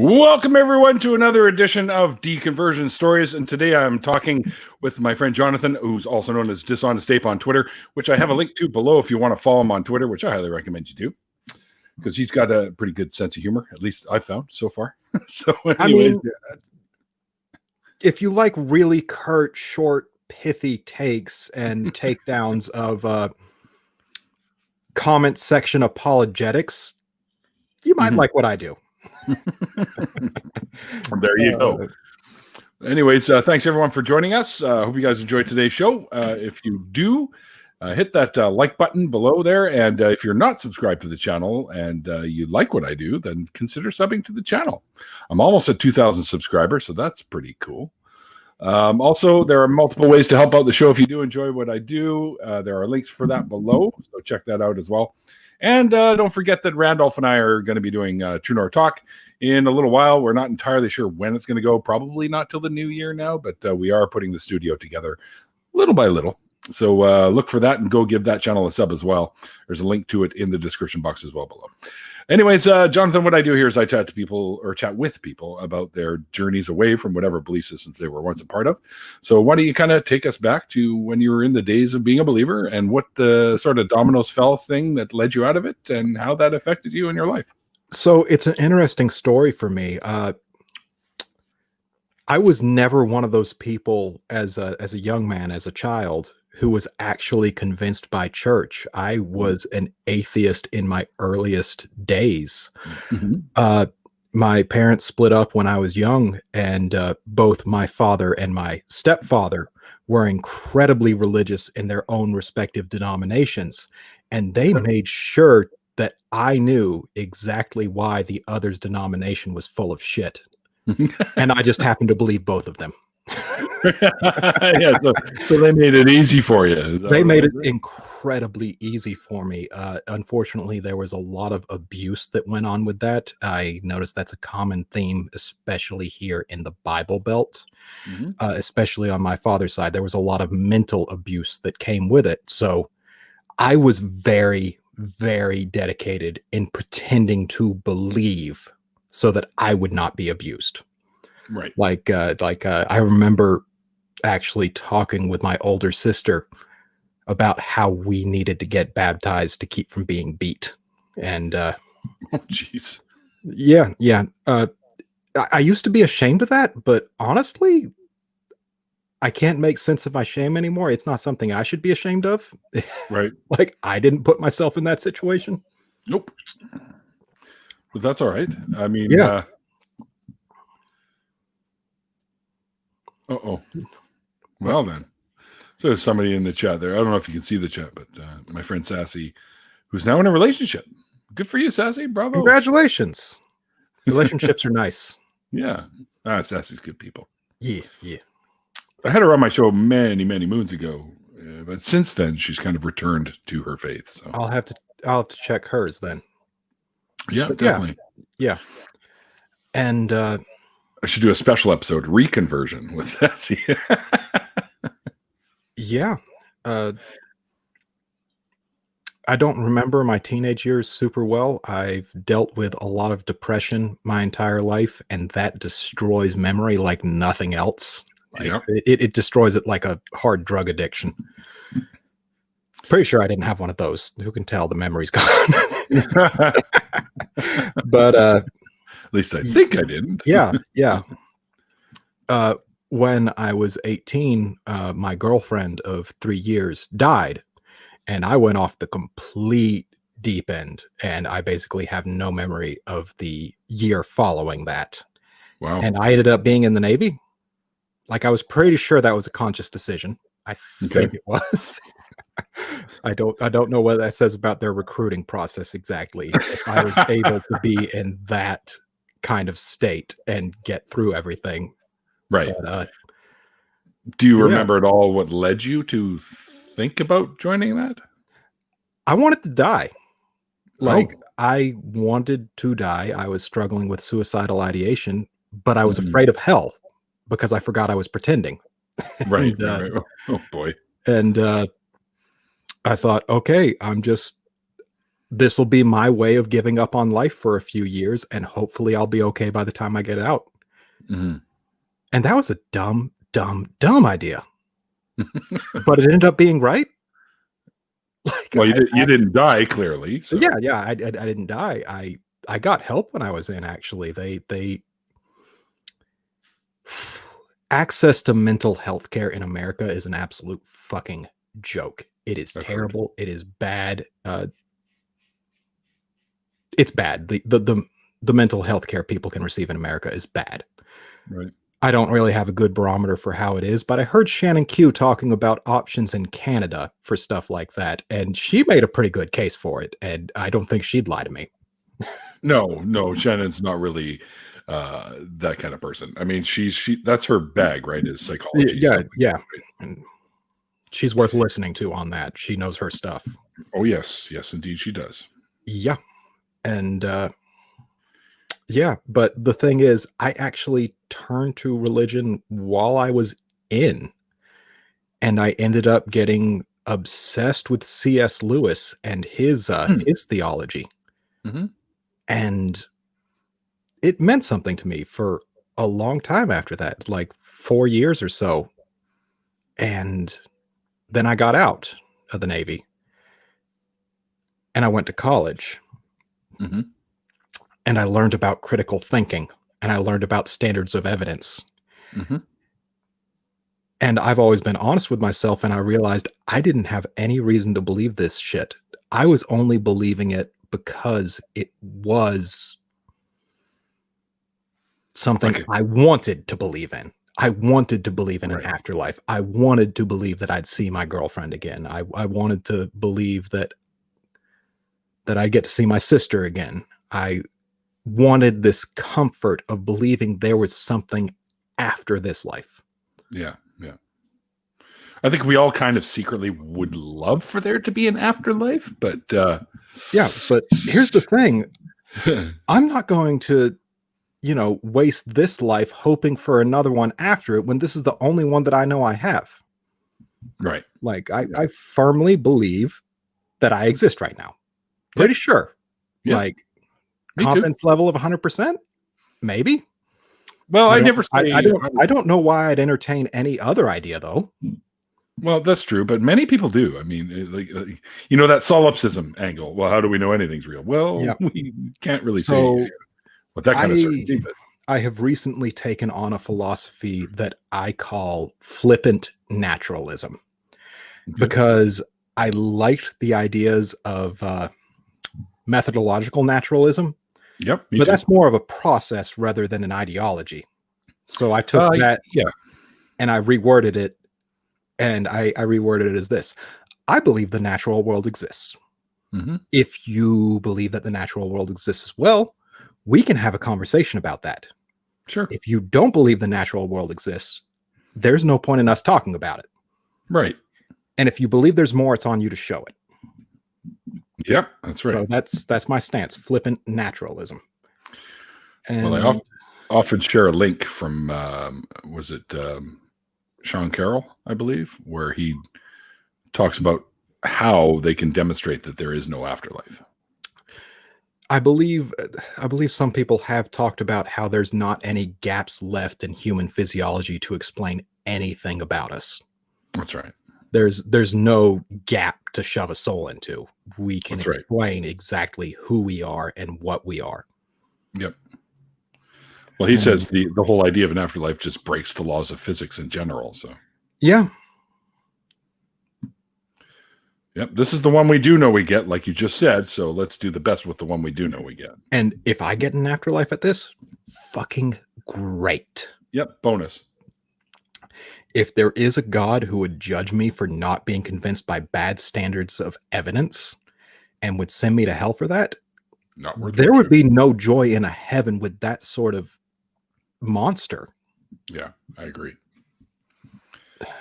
Welcome, everyone, to another edition of Deconversion Stories. And today I'm talking with my friend Johnathan, who's also known as Dishonest on Twitter, which I have a link to below if you want to follow him on Twitter, which I highly recommend you do, because he's got a pretty good sense of humor, at least I've found so far. So anyways, if you like really curt, short, pithy takes and takedowns of comment section apologetics, you might like what I do. There you go. Anyways, thanks everyone for joining us. Hope you guys enjoyed today's show. If you do, hit that like button below there. And if you're not subscribed to the channel and you like what I do, then consider subbing to the channel. I'm almost at 2,000 subscribers, so that's pretty cool. Also, there are multiple ways to help out the show if you do enjoy what I do. There are links for that below, so check that out as well. And don't forget that Randolph and I are going to be doing True North Talk in a little while. We're not entirely sure when it's going to go. Probably not till the new year now, but we are putting the studio together little by little. So look for that and go give that channel a sub as well. There's a link to it in the description box as well below. Anyways, Johnathan, what I do here is I chat with people about their journeys away from whatever belief systems they were once a part of. So why don't you kind of take us back to when you were in the days of being a believer and what the sort of dominoes fell thing that led you out of it and how that affected you in your life? So it's an interesting story for me. I was never one of those people as a young man, as a child, who was actually convinced by church. I was an atheist in my earliest days. Mm-hmm. My parents split up when I was young, and both my father and my stepfather were incredibly religious in their own respective denominations. And they made sure that I knew exactly why the other's denomination was full of shit. And I just happened to believe both of them. Yeah, so they made it easy for you. They made it incredibly easy for me. Unfortunately, there was a lot of abuse that went on with that. I noticed that's a common theme, especially here in the Bible Belt, especially on my father's side. There was a lot of mental abuse that came with it. So I was very, very dedicated in pretending to believe so that I would not be abused. Right. Like I remember actually talking with my older sister about how we needed to get baptized to keep from being beat. And oh, jeez. Yeah. I used to be ashamed of that, but honestly, I can't make sense of my shame anymore. It's not something I should be ashamed of. Right. Like, I didn't put myself in that situation. Nope. But that's all right. I mean, yeah. Uh-oh. Well, then. So there's somebody in the chat there. I don't know if you can see the chat, but my friend Sassy, who's now in a relationship. Good for you, Sassy. Bravo. Congratulations. Relationships are nice. Yeah. Sassy's good people. Yeah. I had her on my show many, many moons ago, but since then she's kind of returned to her faith. So I'll have to check hers then. Yeah, but definitely. Yeah. And I should do a special episode, Reconversion, with Sassy. Yeah. I don't remember my teenage years super well. I've dealt with a lot of depression my entire life, and that destroys memory like nothing else. Like, it destroys it like a hard drug addiction. Pretty sure I didn't have one of those. Who can tell? The memory's gone. But at least I think I didn't. Yeah. When I was 18, my girlfriend of 3 years died, and I went off the complete deep end, and I basically have no memory of the year following that. Wow. And I ended up being in the Navy. Like, I was pretty sure that was a conscious decision. I think it was. I don't know what that says about their recruiting process exactly. If I was able to be in that kind of state and get through everything. Right. But, do you yeah. remember at all what led you to think about joining that? I wanted to die. Like, Oh. I wanted to die. I was struggling with suicidal ideation, but I was Mhm. afraid of hell because I forgot I was pretending. Right, And, right, right. Oh boy. and I thought, okay, this will be my way of giving up on life for a few years, and hopefully I'll be okay by the time I get out. Mhm. And that was a dumb, dumb, dumb idea. But it ended up being right. Like, Well, you didn't die, clearly. So. yeah, I didn't die. I got help when I was in. Actually, they access to mental health care in America is an absolute fucking joke. It is I've heard. terrible. It is bad. It's bad. The mental health care people can receive in America is bad. Right. I don't really have a good barometer for how it is, but I heard Shannon Q talking about options in Canada for stuff like that, and she made a pretty good case for it, and I don't think she'd lie to me. No, Shannon's not really that kind of person. I mean, she that's her bag, right? Is psychology. Yeah, stuff like yeah. that, right? And she's worth listening to on that. She knows her stuff. Oh yes, indeed, she does. Yeah. And yeah, but the thing is, I actually turned to religion while I was in, and I ended up getting obsessed with C.S. Lewis and his theology. Mm-hmm. And it meant something to me for a long time after that, like 4 years or so. And then I got out of the Navy and I went to college. Mm-hmm. And I learned about critical thinking, and I learned about standards of evidence. Mm-hmm. And I've always been honest with myself, and I realized I didn't have any reason to believe this shit. I was only believing it because it was something I wanted to believe in. I wanted to believe in an afterlife. I wanted to believe that I'd see my girlfriend again. I wanted to believe that I'd get to see my sister again. I wanted this comfort of believing there was something after this life. Yeah. I think we all kind of secretly would love for there to be an afterlife, but yeah, but here's the thing. I'm not going to, waste this life hoping for another one after it when this is the only one that I know I have. Right. Like, I firmly believe that I exist right now. Pretty sure. Yeah. Like, confidence level of 100%? Maybe. Well, I don't know why I'd entertain any other idea, though. Well, that's true, but many people do. I mean, that solipsism angle. Well, how do we know anything's real? Well, we can't really say with that kind of certainty. But I have recently taken on a philosophy that I call flippant naturalism, because I liked the ideas of methodological naturalism. Yep, but that's more of a process rather than an ideology. So I took that, and I reworded it. And I reworded it as this: I believe the natural world exists. Mm-hmm. If you believe that the natural world exists as well, we can have a conversation about that. Sure. If you don't believe the natural world exists, there's no point in us talking about it. Right. And if you believe there's more, it's on you to show it. Yep, that's right. So that's my stance: flippant naturalism. And well, I often share a link from Sean Carroll, I believe, where he talks about how they can demonstrate that there is no afterlife. I believe some people have talked about how there's not any gaps left in human physiology to explain anything about us. That's right. There's no gap to shove a soul into. We can explain exactly who we are and what we are. Yep. Well, he says the whole idea of an afterlife just breaks the laws of physics in general. So, yeah. Yep. This is the one we do know we get, like you just said. So let's do the best with the one we do know we get. And if I get an afterlife at this, fucking great. Yep. Bonus. If there is a God who would judge me for not being convinced by bad standards of evidence and would send me to hell for that, Not worth There would worship. be no joy in a heaven with that sort of monster. Yeah, I agree.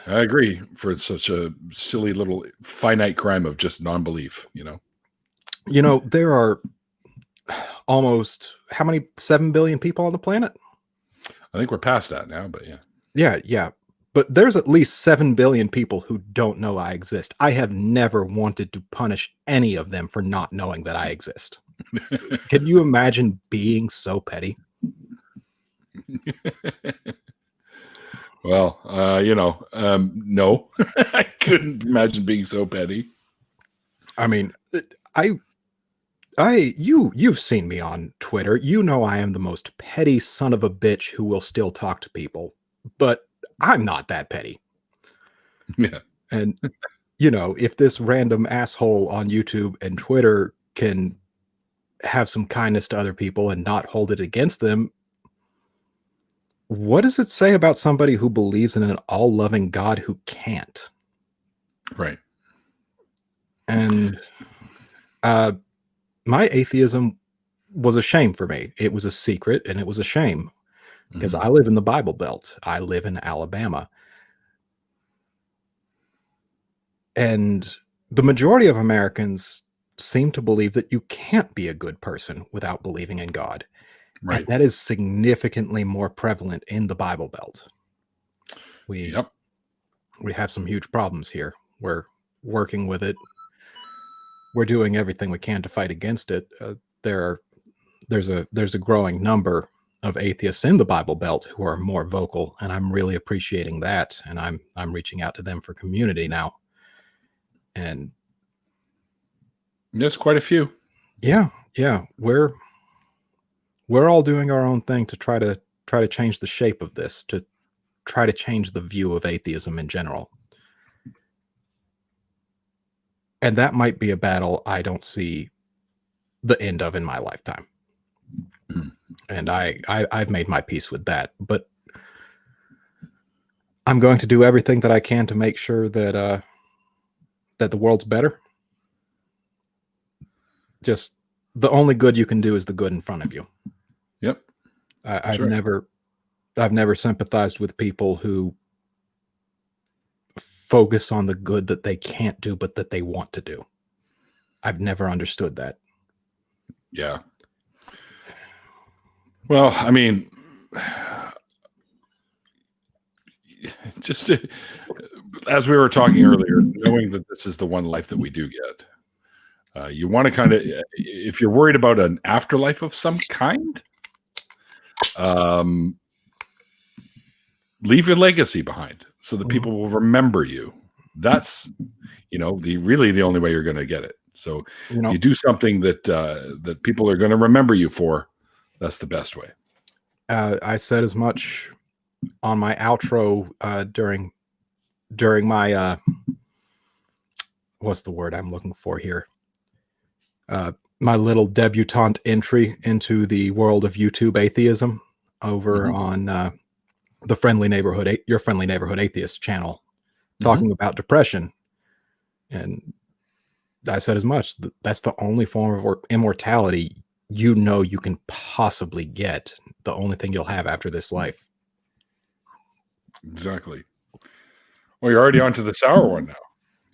I agree for such a silly little finite crime of just non-belief, There are almost how many 7 billion people on the planet? I think we're past that now, but yeah. Yeah. But there's at least 7 billion people who don't know I exist. I have never wanted to punish any of them for not knowing that I exist. Can you imagine being so petty? Well, no, I couldn't imagine being so petty. I mean, you've seen me on Twitter. You know I am the most petty son of a bitch who will still talk to people, but I'm not that petty. Yeah. And if this random asshole on YouTube and Twitter can have some kindness to other people and not hold it against them, what does it say about somebody who believes in an all-loving God who can't? Right. And my atheism was a shame for me. It was a secret, and it was a shame because I live in the Bible Belt. I live in Alabama. And the majority of Americans seem to believe that you can't be a good person without believing in God. Right. And that is significantly more prevalent in the Bible Belt. We have some huge problems here. We're working with it. We're doing everything we can to fight against it. There's a growing number of atheists in the Bible Belt who are more vocal, and I'm really appreciating that. And I'm reaching out to them for community now. And there's quite a few. Yeah. We're all doing our own thing to try to change the shape of this, to try to change the view of atheism in general. And that might be a battle I don't see the end of in my lifetime. And I've made my peace with that. But I'm going to do everything that I can to make sure that that the world's better. Just the only good you can do is the good in front of you. Yep. I've never sympathized with people who focus on the good that they can't do, but that they want to do. I've never understood that. Yeah. Well, I mean, just as we were talking earlier, knowing that this is the one life that we do get, you want to kind of, if you're worried about an afterlife of some kind, leave your legacy behind so that people will remember you. That's, really the only way you're going to get it. So if you do something that that people are going to remember you for, that's the best way. I said as much on my outro during my what's the word I'm looking for here? My little debutante entry into the world of YouTube atheism over on the Friendly Neighborhood, Your Friendly Neighborhood Atheist channel, talking about depression. And I said as much. That's the only form of immortality you can possibly get. The only thing you'll have after this life. Exactly. Well, you're already on to the sour one now.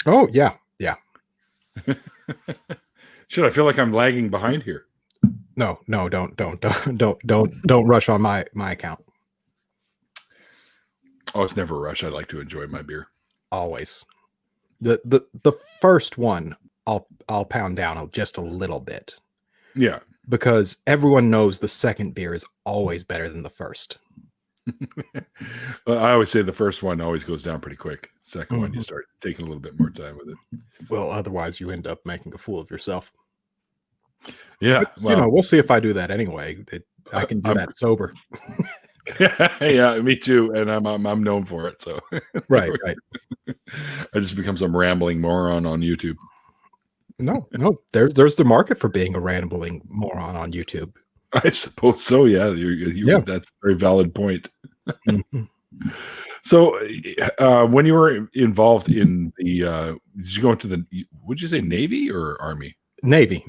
Oh, yeah. Shit, I feel like I'm lagging behind here. No, don't rush on my account. Oh, it's never a rush. I like to enjoy my beer. Always. The first one I'll pound down just a little bit. Yeah. Because everyone knows the second beer is always better than the first. Well, I always say the first one always goes down pretty quick. Second one, you start taking a little bit more time with it. Well, otherwise you end up making a fool of yourself. Yeah. But, we'll see if I do that anyway. I can do that sober. Yeah, me too. And I'm known for it. So right. I just become some rambling moron on YouTube. No. There's the market for being a rambling moron on YouTube. I suppose so. Yeah, yeah. That's a very valid point. So, when you were involved in the, did you go into the? Would you say Navy or Army? Navy.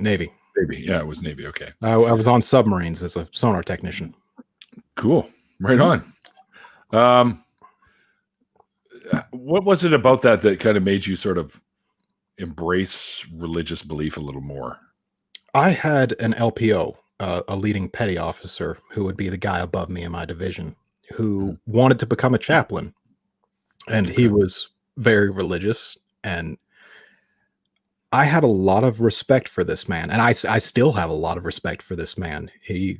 Navy. Yeah, it was Navy. Okay. I was on submarines as a sonar technician. Cool. Right on. What was it about that kind of made you sort of embrace religious belief a little more? I had an LPO, a leading petty officer, who would be the guy above me in my division, who wanted to become a chaplain. And he was very religious. And I had a lot of respect for this man. And I still have a lot of respect for this man. He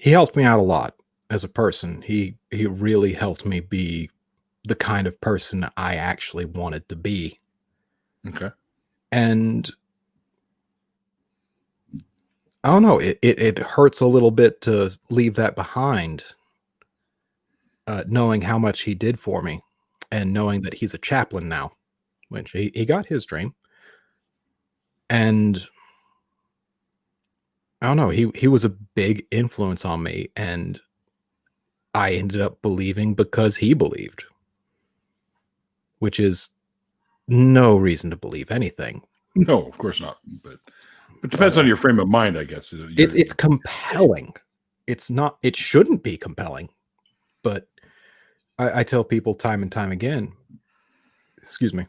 helped me out a lot as a person. He really helped me be the kind of person I actually wanted to be. Okay. And I don't know, it hurts a little bit to leave that behind, knowing how much he did for me and knowing that he's a chaplain now, which he got his dream. And I don't know, he was a big influence on me, and I ended up believing because he believed, which is no reason to believe anything. No, of course not. But it depends on your frame of mind, I guess. It's compelling. It shouldn't be compelling, but I tell people time and time again, excuse me,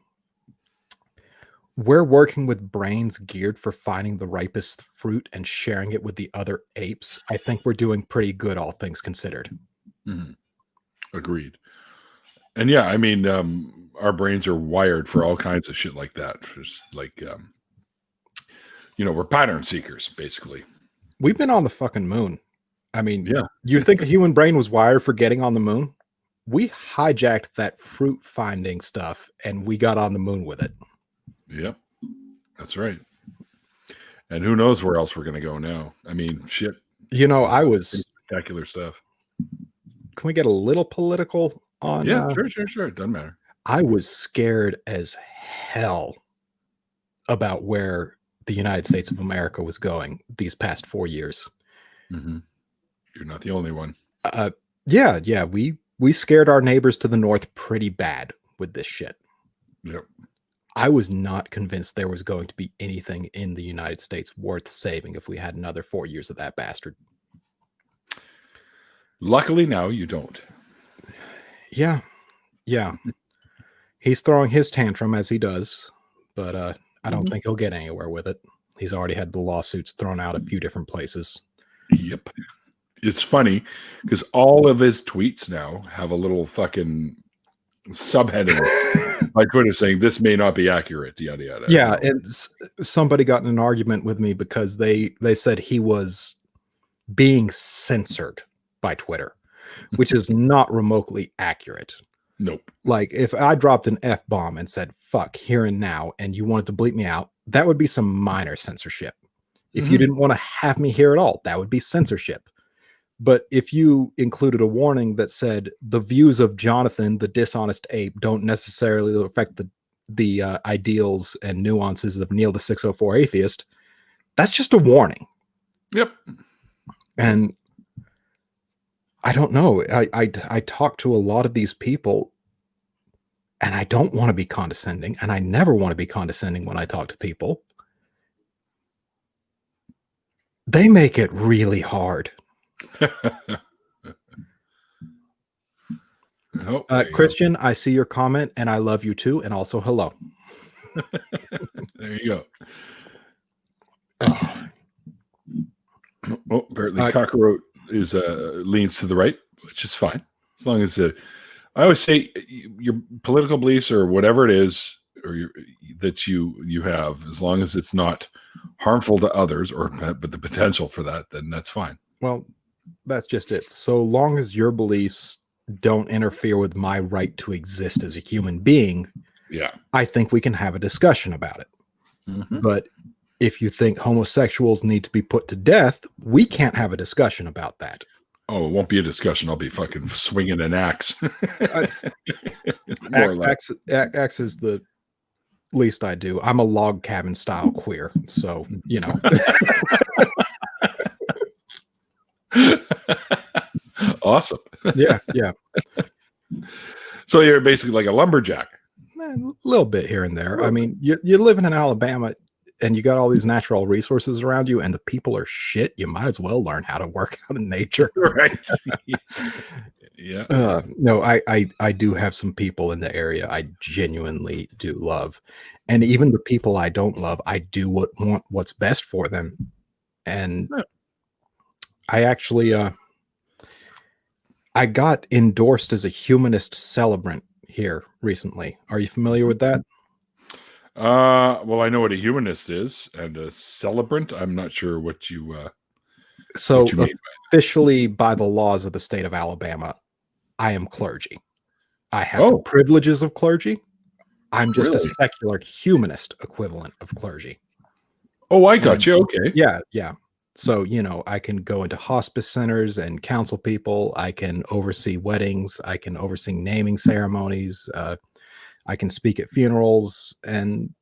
we're working with brains geared for finding the ripest fruit and sharing it with the other apes. I think we're doing pretty good, all things considered. Mm-hmm. Agreed. And yeah, I mean, our brains are wired for all kinds of shit like that. Just like, we're pattern seekers, basically. We've been on the fucking moon. I mean, yeah. You think the human brain was wired for getting on the moon? We hijacked that fruit finding stuff and we got on the moon with it. Yep. That's right. And who knows where else we're going to go now? I mean, shit. I was spectacular stuff. Can we get a little political on? Yeah, sure. It doesn't matter. I was scared as hell about where the United States of America was going these past 4 years. Mm-hmm. You're not the only one. Yeah. We scared our neighbors to the north pretty bad with this shit. Yep. I was not convinced there was going to be anything in the United States worth saving if we had another 4 years of that bastard. Luckily now you don't. Yeah. He's throwing his tantrum as he does, but I don't think he'll get anywhere with it. He's already had the lawsuits thrown out a few different places. Yep. It's funny because all of his tweets now have a little fucking subheading by Twitter saying this may not be accurate, yada yada. Yeah, and somebody got in an argument with me because they said he was being censored by Twitter, which is not remotely accurate. Nope. Like if I dropped an F-bomb and said fuck here and now and you wanted to bleep me out, that would be some minor censorship. If you didn't want to have me here at all, that would be censorship. But if you included a warning that said the views of Johnathan, the dishonest ape, don't necessarily affect the ideals and nuances of Neil the 604 atheist, that's just a warning. Yep. And I don't know. I talk to a lot of these people and I don't want to be condescending, and I never want to be condescending when I talk to people. They make it really hard. Christian, I see your comment and I love you too. And also hello. There you go. Oh, apparently cockroach is leans to the right, which is fine. As long as I always say your political beliefs or whatever it is or that you have, as long as it's not harmful to others but the potential for that, then that's fine. Well, that's just it. So long as your beliefs don't interfere with my right to exist as a human being, yeah, I think we can have a discussion about it. But if you think homosexuals need to be put to death, we can't have a discussion about that. Oh, it won't be a discussion. I'll be fucking swinging an axe. Axe is the least I do. I'm a log cabin style queer, so Awesome. Yeah. So you're basically like a lumberjack. little bit here and there. I mean, you're living in Alabama and you got all these natural resources around you and the people are shit. You might as well learn how to work out in nature. Right. Yeah. No, I do have some people in the area I genuinely do love. And even the people I don't love, I do want what's best for them. And Yeah. I actually I got endorsed as a humanist celebrant here recently. Are you familiar with that? Well, I know what a humanist is, and a celebrant. I'm not sure what you So mean by officially, by the laws of the state of Alabama, I am clergy. I have the Oh, privileges of clergy. I'm just a really? secular humanist equivalent of clergy. Oh, I got And you. Okay. yeah, yeah. So, I can go into hospice centers and counsel people. I can oversee weddings. I can oversee naming ceremonies. I can speak at funerals. And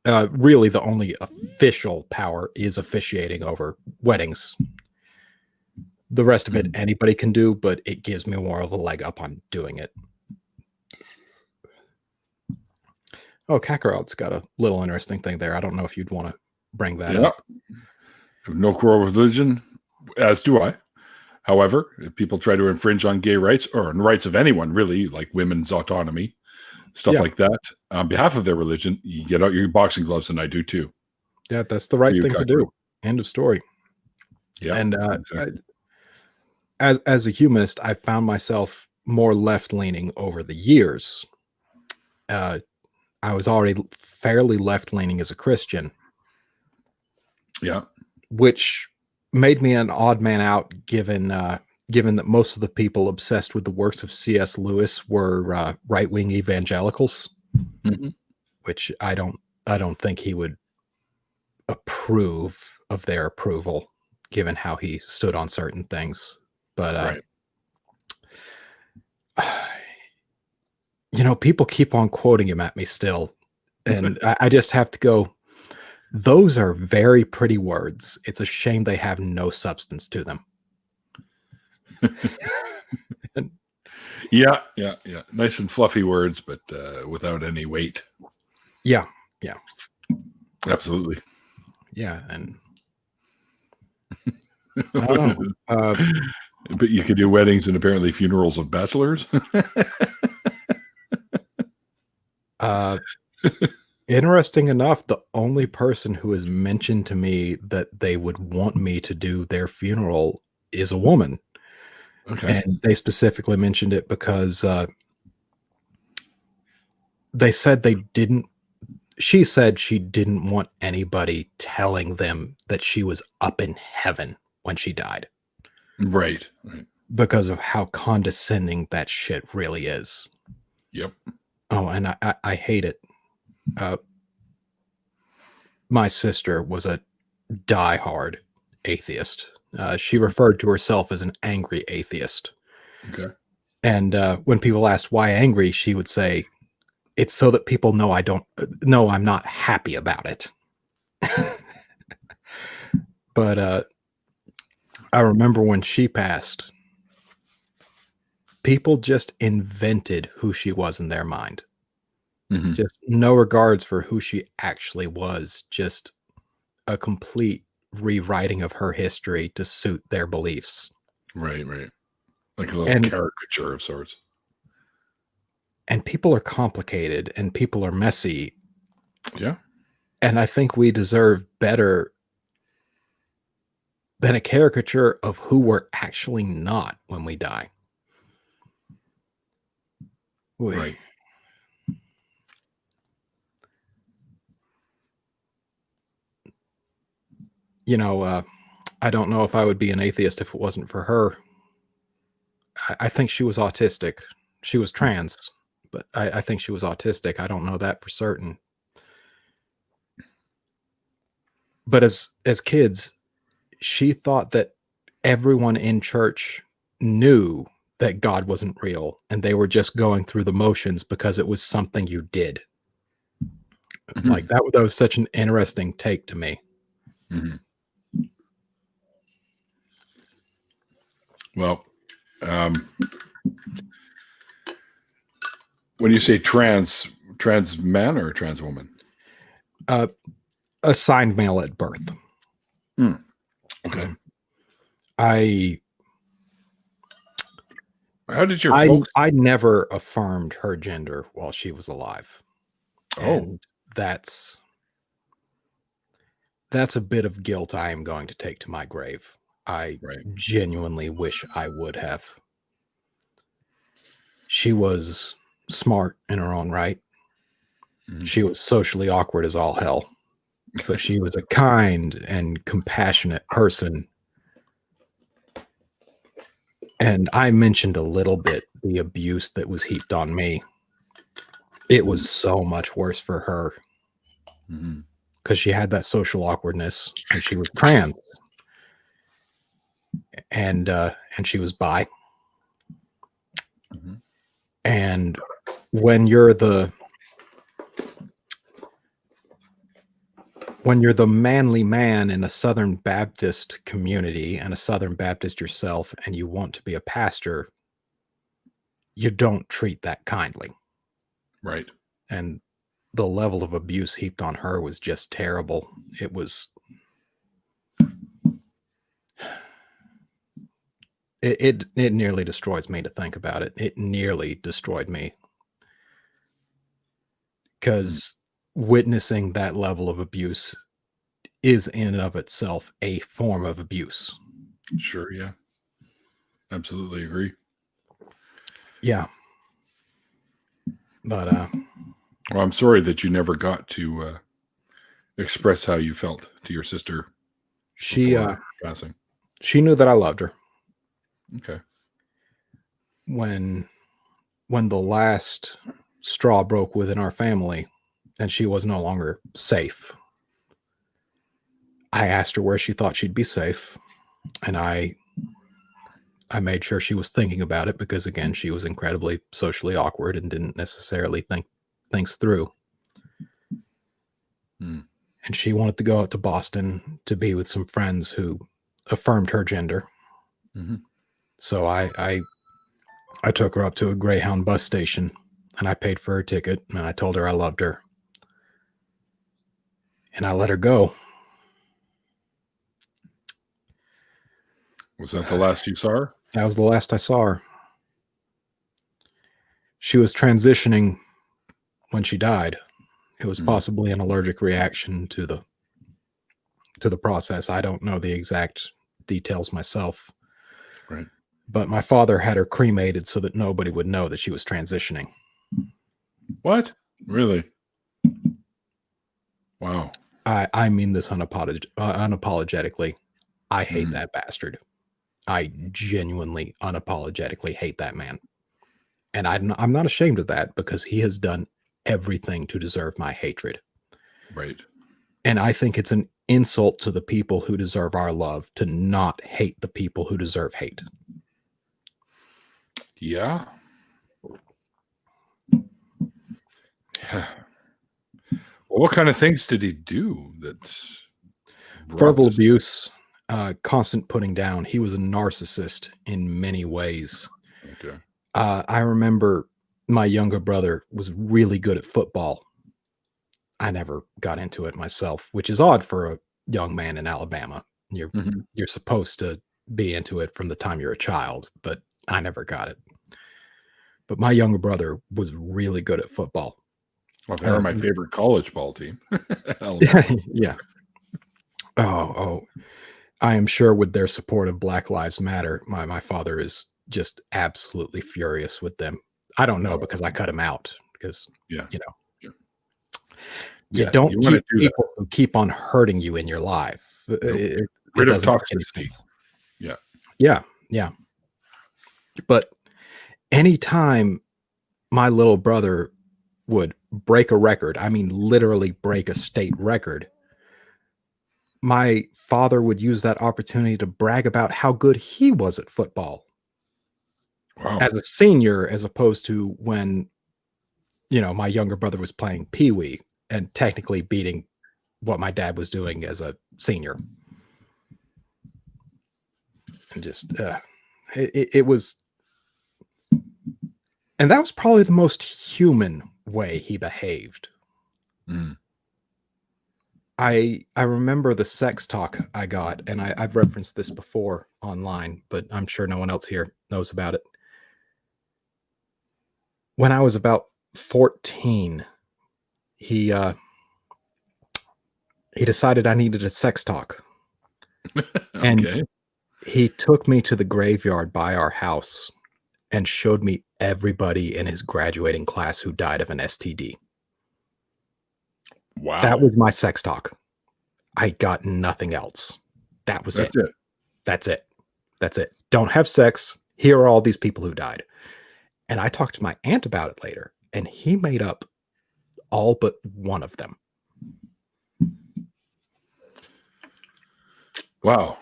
really, the only official power is officiating over weddings. The rest of it, anybody can do, but it gives me more of a leg up on doing it. Oh, Kakarot's got a little interesting thing there. I don't know if you'd want to bring that up. I have no quarrel with religion, as do I. However, if people try to infringe on gay rights or on rights of anyone, really, like women's autonomy, stuff Yeah. like that, on behalf of their religion, you get out your boxing gloves, and I do too. Yeah, that's the right you, thing to do. End of story. Yeah. And Exactly. as a humanist, I found myself more left leaning over the years. I was already fairly left leaning as a Christian, Yeah. which made me an odd man out, given that most of the people obsessed with the works of C.S. Lewis were right wing evangelicals, Mhm. which I don't think he would approve of their approval, given how he stood on certain things. But Right. people keep on quoting him at me still, and I just have to go, those are very pretty words. It's a shame they have no substance to them. Yeah. Nice and fluffy words, but without any weight. Yeah. Absolutely. Yeah, and I don't know. But you could do weddings and apparently funerals of bachelors. Interesting enough, the only person who has mentioned to me that they would want me to do their funeral is a woman. Okay. And they specifically mentioned it because they said she said she didn't want anybody telling them that she was up in heaven when she died Right. because of how condescending that shit really is. Yep. Oh, and I hate it. My sister was a diehard atheist. She referred to herself as an angry atheist. Okay. And when people asked why angry, she would say, "It's so that people know I'm not happy about it." But I remember when she passed, people just invented who she was in their mind. Mhm. Just no regards for who she actually was, just a complete rewriting of her history to suit their beliefs. Right. Like a little And caricature of sorts. people are complicated and people are messy. Yeah. And I think we deserve better than a caricature of who we're actually not when we die. Right. I don't know if I would be an atheist if it wasn't for her. I think she was autistic. She was trans, but I think she was autistic. I don't know that for certain. But as kids, she thought that everyone in church knew that God wasn't real and they were just going through the motions because it was something you did. Mhm. Like that was such an interesting take to me. Mhm. Well, When you say trans man or trans woman? Assigned male at birth. Okay. How did your folks? I never affirmed her gender while she was alive. And that's a bit of guilt I am going to take to my grave. I genuinely wish I would have. She was smart in her own right. Mm-hmm. She was socially awkward as all hell, but she was a kind and compassionate person. And I mentioned a little bit the abuse that was heaped on me. It was so much worse for her because she had that social awkwardness and she was trans. And she was bi. Mm-hmm. And when you're the manly man in a Southern Baptist community and a Southern Baptist yourself, and you want to be a pastor, you don't treat that kindly. Right. And the level of abuse heaped on her was just terrible. It was... It nearly destroys me to think about it. It nearly destroyed me. Because witnessing that level of abuse is in and of itself a form of abuse. Sure, yeah. Absolutely agree. Yeah. But well, I'm sorry that you never got to express how you felt to your sister. She passing. She knew that I loved her. Okay. When the last straw broke within our family and she was no longer safe, I asked her where she thought she'd be safe, and I made sure she was thinking about it because, again, she was incredibly socially awkward and didn't necessarily think things through. And she wanted to go out to Boston to be with some friends who affirmed her gender. Mm-hmm. So I took her up to a Greyhound bus station and I paid for her ticket and I told her I loved her. And I let her go. Was that the last you saw her? That was the last I saw her. She was transitioning when she died. It was possibly an allergic reaction to the process. I don't know the exact details myself. Right. But my father had her cremated so that nobody would know that she was transitioning. What? Really? Wow. I mean this unapologetically. I hate that bastard. I genuinely, unapologetically hate that man. And I'm not ashamed of that because he has done everything to deserve my hatred. Right. And I think it's an insult to the people who deserve our love to not hate the people who deserve hate. Yeah. Well, what kind of things did he do? Verbal abuse, constant putting down. He was a narcissist in many ways. Okay. I remember my younger brother was really good at football. I never got into it myself, which is odd for a young man in Alabama. You're supposed to be into it from the time you're a child, but I never got it. But my younger brother was really good at football. Well, they're my favorite college ball team. Yeah. Oh, I am sure with their support of Black Lives Matter, my father is just absolutely furious with them. I don't know because I cut him out because, you don't keep people who keep on hurting you in your life. It rid of toxicity. Yeah. But anytime my little brother would break a record, I mean, literally break a state record, my father would use that opportunity to brag about how good he was at football. Wow. As a senior, as opposed to when, my younger brother was playing Pee-wee and technically beating what my dad was doing as a senior. And just, it was And that was probably the most human way he behaved. Mm. I remember the sex talk I got, and I've referenced this before online, but I'm sure no one else here knows about it. When I was about 14, he decided I needed a sex talk. And Okay. he took me to the graveyard by our house and showed me everybody in his graduating class who died of an STD. Wow. That was my sex talk. I got nothing else. That was That's it. it. That's it. That's it. Don't have sex. Here are all these people who died. And I talked to my aunt about it later, and he made up all but one of them. Wow.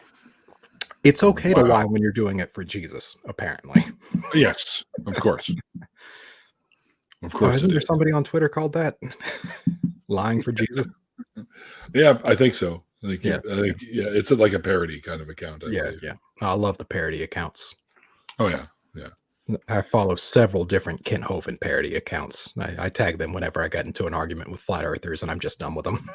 It's okay to lie when you're doing it for Jesus, apparently. Yes, of course. Of course. Isn't there somebody on Twitter called that? Lying for Jesus? Yeah, I think so. Yeah. It's like a parody kind of account. I believe. Yeah. I love the parody accounts. Oh, yeah. I follow several different Kent Hovind parody accounts. I tag them whenever I get into an argument with flat earthers, and I'm just done with them.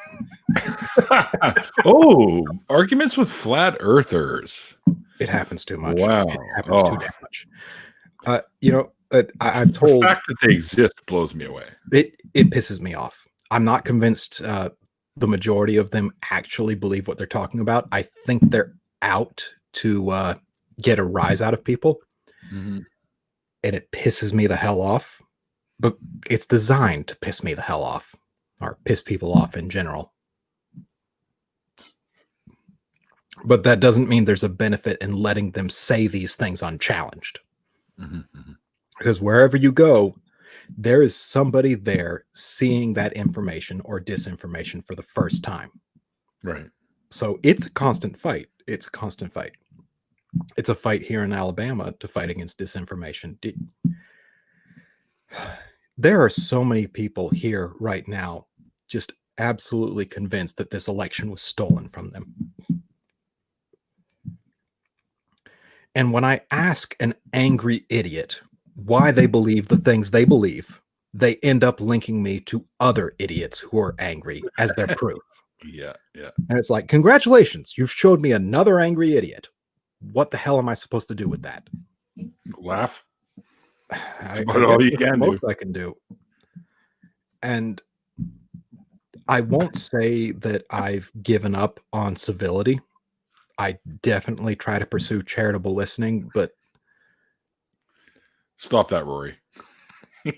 Oh, arguments with flat earthers. It happens too much. Wow. It happens too damn much. I've told the fact that they exist blows me away. It pisses me off. I'm not convinced the majority of them actually believe what they're talking about. I think they're out to get a rise out of people. Mm-hmm. And it pisses me the hell off. But it's designed to piss me the hell off, or piss people off in general. But that doesn't mean there's a benefit in letting them say these things unchallenged. Mm-hmm. Mm-hmm. Because wherever you go, there is somebody there seeing that information or disinformation for the first time. Right. So it's a constant fight. It's a constant fight. It's a fight here in Alabama to fight against disinformation. There are so many people here right now just absolutely convinced that this election was stolen from them. And when I ask an angry idiot why they believe the things they believe, they end up linking me to other idiots who are angry as their proof. Yeah. And it's like, congratulations, you've showed me another angry idiot. What the hell am I supposed to do with that? Laugh. That's about all you can do. I can do. And I won't say that I've given up on civility. I definitely try to pursue charitable listening, but stop that, Rory.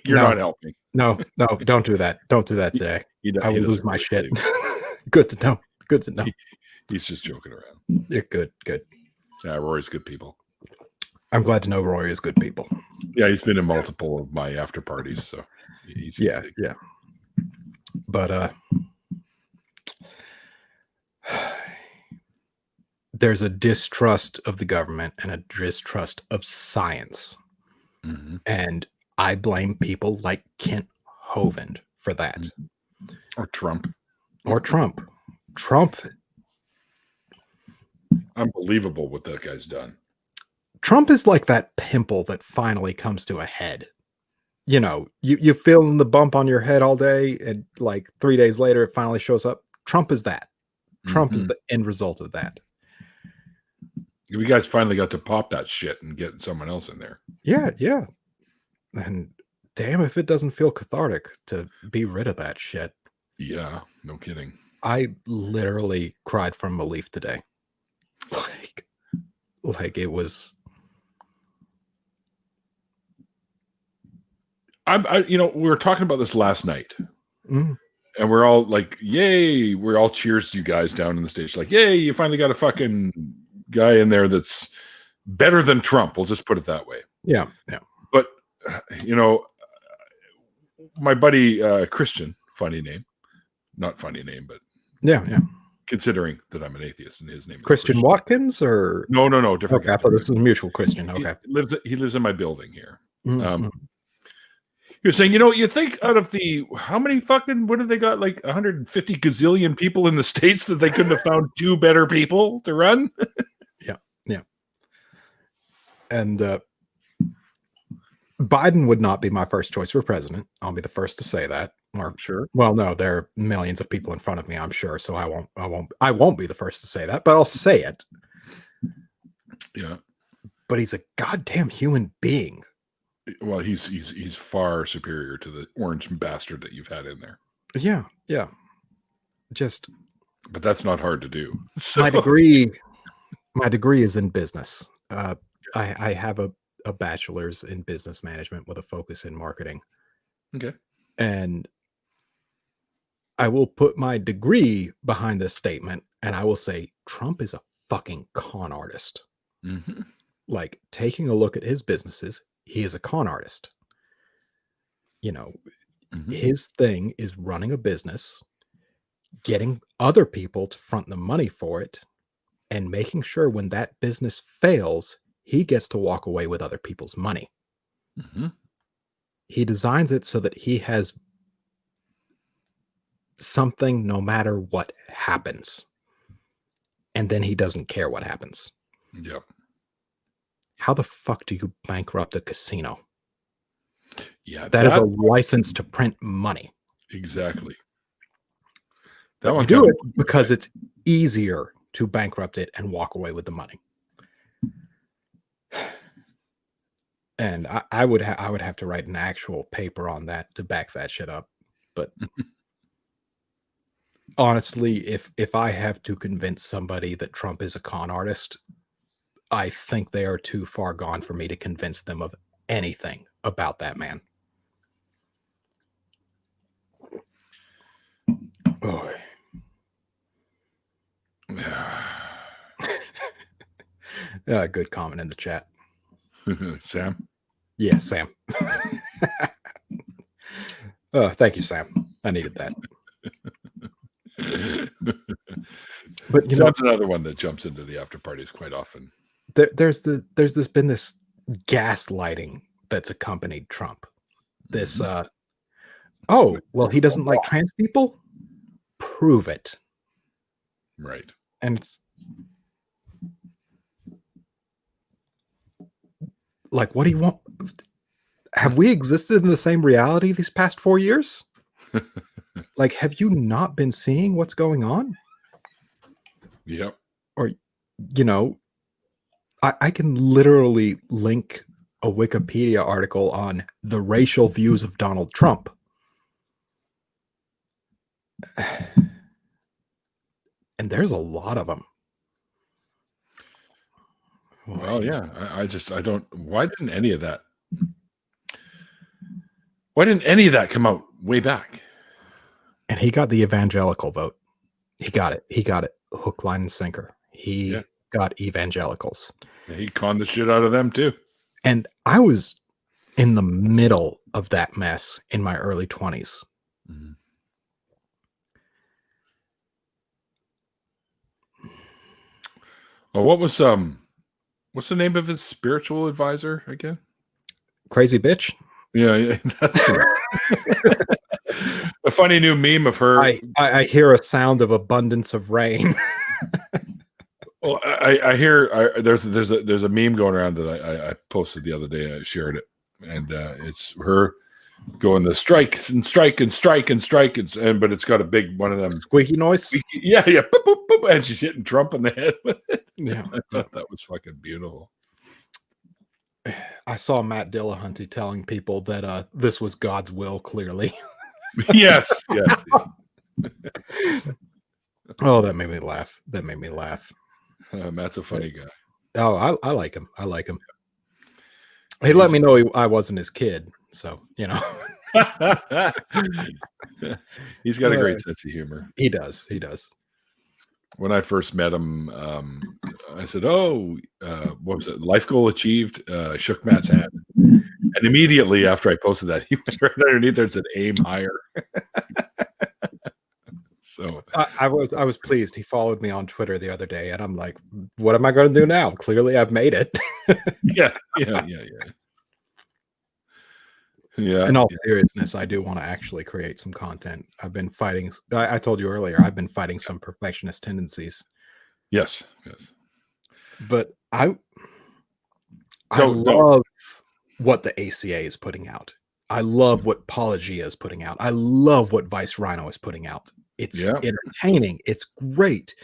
You're not helping. No, don't do that. Don't do that today. I will lose my shit. Good to know. Good to know. He's just joking around. You're good. Yeah, Rory's good people. I'm glad to know Rory is good people. Yeah, he's been in multiple of my after parties, so he's yeah. But there's a distrust of the government and a distrust of science. Mm-hmm. And I blame people like Kent Hovind for that. Mm-hmm. Or Trump. Trump. Unbelievable what that guy's done. Trump is like that pimple that finally comes to a head. You know, you feeling the bump on your head all day, and like 3 days later, it finally shows up. Trump is that. Trump is the end result of that. You guys finally got to pop that shit and get someone else in there. Yeah. And damn if it doesn't feel cathartic to be rid of that shit. Yeah, no kidding. I literally cried from relief today. Like it was. We were talking about this last night, and we're all like, "Yay!" We're all cheers to you guys down in the stage, like, "Yay! You finally got a fucking guy in there that's better than Trump." We'll just put it that way. Yeah. But my buddy Christian, funny name, not funny name, but yeah. Considering that I'm an atheist and his name is Christian Watkins, or no, different. Okay, I thought this was a mutual Christian. Okay, he lives in my building here. Mm-hmm. You're saying, you think out of the how many fucking what have they got, like 150 gazillion people in the States, that they couldn't have found two better people to run? Yeah. And Biden would not be my first choice for president. I'll be the first to say that. Or, Sure. well, no, there are millions of people in front of me, I'm sure. So I won't be the first to say that, but I'll say it. Yeah. But he's a goddamn human being. Well, he's far superior to the orange bastard that you've had in there. Yeah. But that's not hard to do. So. My degree is in business. I have a bachelor's in business management with a focus in marketing. Okay. And I will put my degree behind this statement, and I will say Trump is a fucking con artist. Mm-hmm. Like, taking a look at his businesses, he is a con artist. His thing is running a business, getting other people to front the money for it, and making sure when that business fails, he gets to walk away with other people's money. Mm-hmm. He designs it so that he has something no matter what happens. And then he doesn't care what happens. Yeah. How the fuck do you bankrupt a casino? Yeah. That is a license to print money. Exactly. That one do it because it's easier to bankrupt it and walk away with the money. And I would have to write an actual paper on that to back that shit up. But honestly, if I have to convince somebody that Trump is a con artist, I think they are too far gone for me to convince them of anything about that man. Oh. Good comment in the chat. Sam? Yeah, Sam. Thank you, Sam. I needed that. But Sam's another one that jumps into the after parties quite often. There's been this gaslighting that's accompanied Trump. This oh, well, he doesn't like trans people? Prove it. Right. And it's like, what do you want? Have we existed in the same reality these past 4 years? Like, have you not been seeing what's going on? Yep. Or, I can literally link a Wikipedia article on the racial views of Donald Trump. And there's a lot of them. Well, yeah. I don't. Why didn't any of that? Why didn't any of that come out way back? And he got the evangelical vote. He got it. Hook, line, and sinker. He got evangelicals. Yeah, he conned the shit out of them too. And I was in the middle of that mess in my early 20s. Mm-hmm. Well, what's the name of his spiritual advisor again? Crazy bitch. Yeah, that's a funny new meme of her. I hear a sound of abundance of rain. Well, I hear there's a meme going around that I posted the other day. I shared it, and it's her going the strike, but it's got a big one of them squeaky noise. Yeah, boop, boop, boop, and she's hitting Trump in the head with it. Yeah, I thought that was fucking beautiful. I saw Matt Dillahunty telling people that this was God's will. Clearly, yes. Oh, that made me laugh. Matt's a funny guy. Oh, I like him. He let me know I wasn't his kid, so He's got a great sense of humor. He does. When I first met him, I said, "Oh, what was it? Life goal achieved." Shook Matt's hand, and immediately after I posted that, he went right underneath there and said, "Aim higher." So I was pleased. He followed me on Twitter the other day, and I'm like, "What am I going to do now? Clearly, I've made it." Yeah. In all seriousness, I do want to actually create some content. I've been fighting. I told you earlier, I've been fighting some perfectionist tendencies. Yes. But I love what the ACA is putting out. I love what Apologia is putting out. I love what Vice Rhino is putting out. It's entertaining. It's great.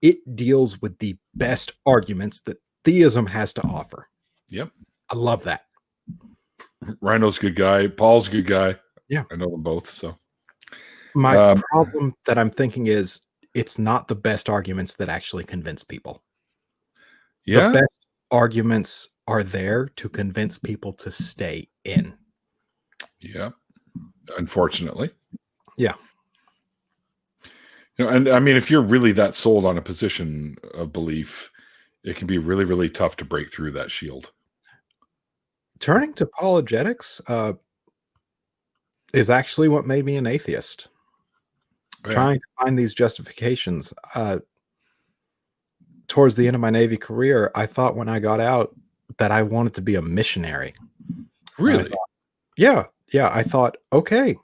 It deals with the best arguments that theism has to offer. Yep. I love that. Rhino's a good guy. Paul's a good guy. Yeah. I know them both. So my problem that I'm thinking is it's not the best arguments that actually convince people. Yeah. The best arguments are there to convince people to stay in. Yeah. Unfortunately. Yeah. You know, and I mean, if you're really that sold on a position of belief, it can be really, really tough to break through that shield. Turning to apologetics is actually what made me an atheist. Yeah. Trying to find these justifications. Towards the end of my Navy career, I thought when I got out that I wanted to be a missionary. Really? Yeah. I thought, okay,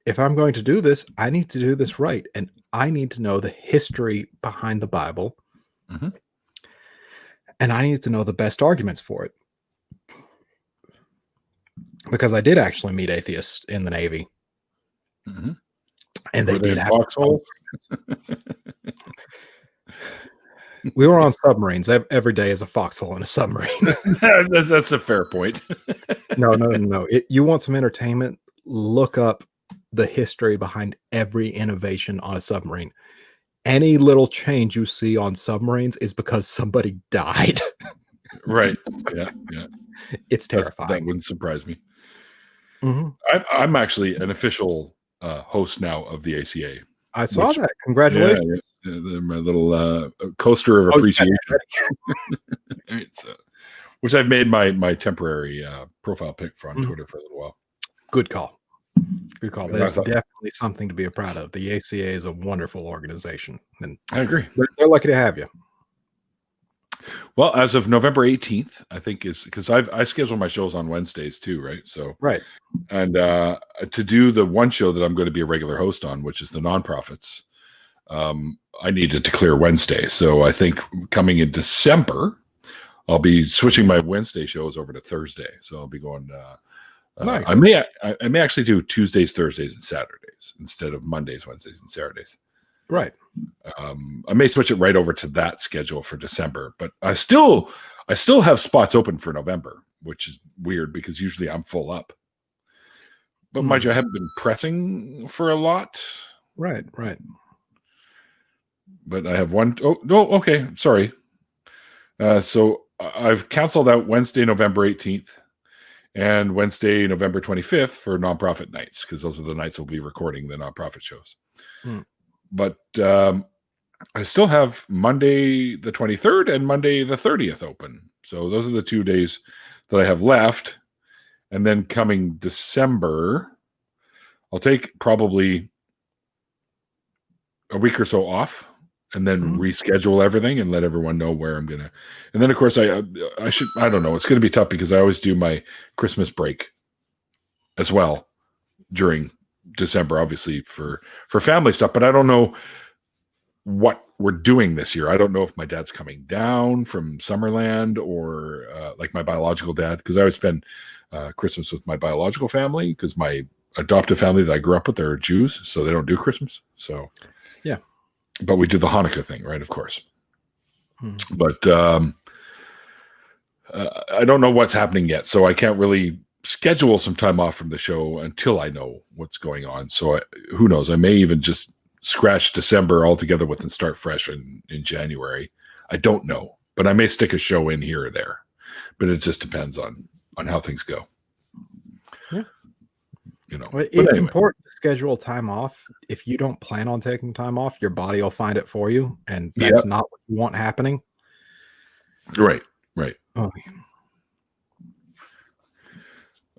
if I'm going to do this, I need to do this right. And I need to know the history behind the Bible. Mm-hmm. And I need to know the best arguments for it. Because I did actually meet atheists in the Navy. Mm-hmm. And they did have foxholes. We were on submarines. Every day is a foxhole in a submarine. That's a fair point. No. You want some entertainment? Look up the history behind every innovation on a submarine. Any little change you see on submarines is because somebody died. Right. Yeah. It's terrifying. That wouldn't surprise me. Mm-hmm. I'm actually an official host now of the ACA. I saw that. Congratulations. Yeah, my little coaster of appreciation. Right, so, which I've made my temporary profile pic for on Twitter for a little while. Good call. There's definitely something to be proud of. The ACA is a wonderful organization. And I agree. They're lucky to have you. Well, as of November 18th, I think is because I schedule my shows on Wednesdays too, right? So right. And to do the one show that I'm going to be a regular host on, which is the nonprofits, I needed to clear Wednesday. So I think coming in December, I'll be switching my Wednesday shows over to Thursday. So I'll be going. Nice. I may actually do Tuesdays, Thursdays, and Saturdays instead of Mondays, Wednesdays, and Saturdays. Right. I may switch it right over to that schedule for December, but I still have spots open for November, which is weird because usually I'm full up. But mind you, I haven't been pressing for a lot. Right. But I have one. Oh, no. Okay. Sorry. So I've canceled out Wednesday, November 18th and Wednesday, November 25th for nonprofit nights, because those are the nights we'll be recording the nonprofit shows. But I still have Monday the 23rd and Monday the 30th open. So those are the 2 days that I have left. And then coming December, I'll take probably a week or so off and then reschedule everything and let everyone know where I'm going to. And then, of course, I don't know. It's going to be tough because I always do my Christmas break as well during December, obviously for family stuff. But I don't know what we're doing this year. I don't know if my dad's coming down from Summerland or like my biological dad, because I always spend Christmas with my biological family because my adoptive family that I grew up with, they're Jews, so they don't do Christmas. So yeah, but we do the Hanukkah thing, right? Of course. But I don't know what's happening yet, so I can't really schedule some time off from the show until I know what's going on. So who knows? I may even just scratch December altogether with and start fresh in January. I don't know, but I may stick a show in here or there. But it just depends on how things go. Yeah. You know, well, it's important to schedule time off. If you don't plan on taking time off, your body will find it for you, and that's not what you want happening. Right.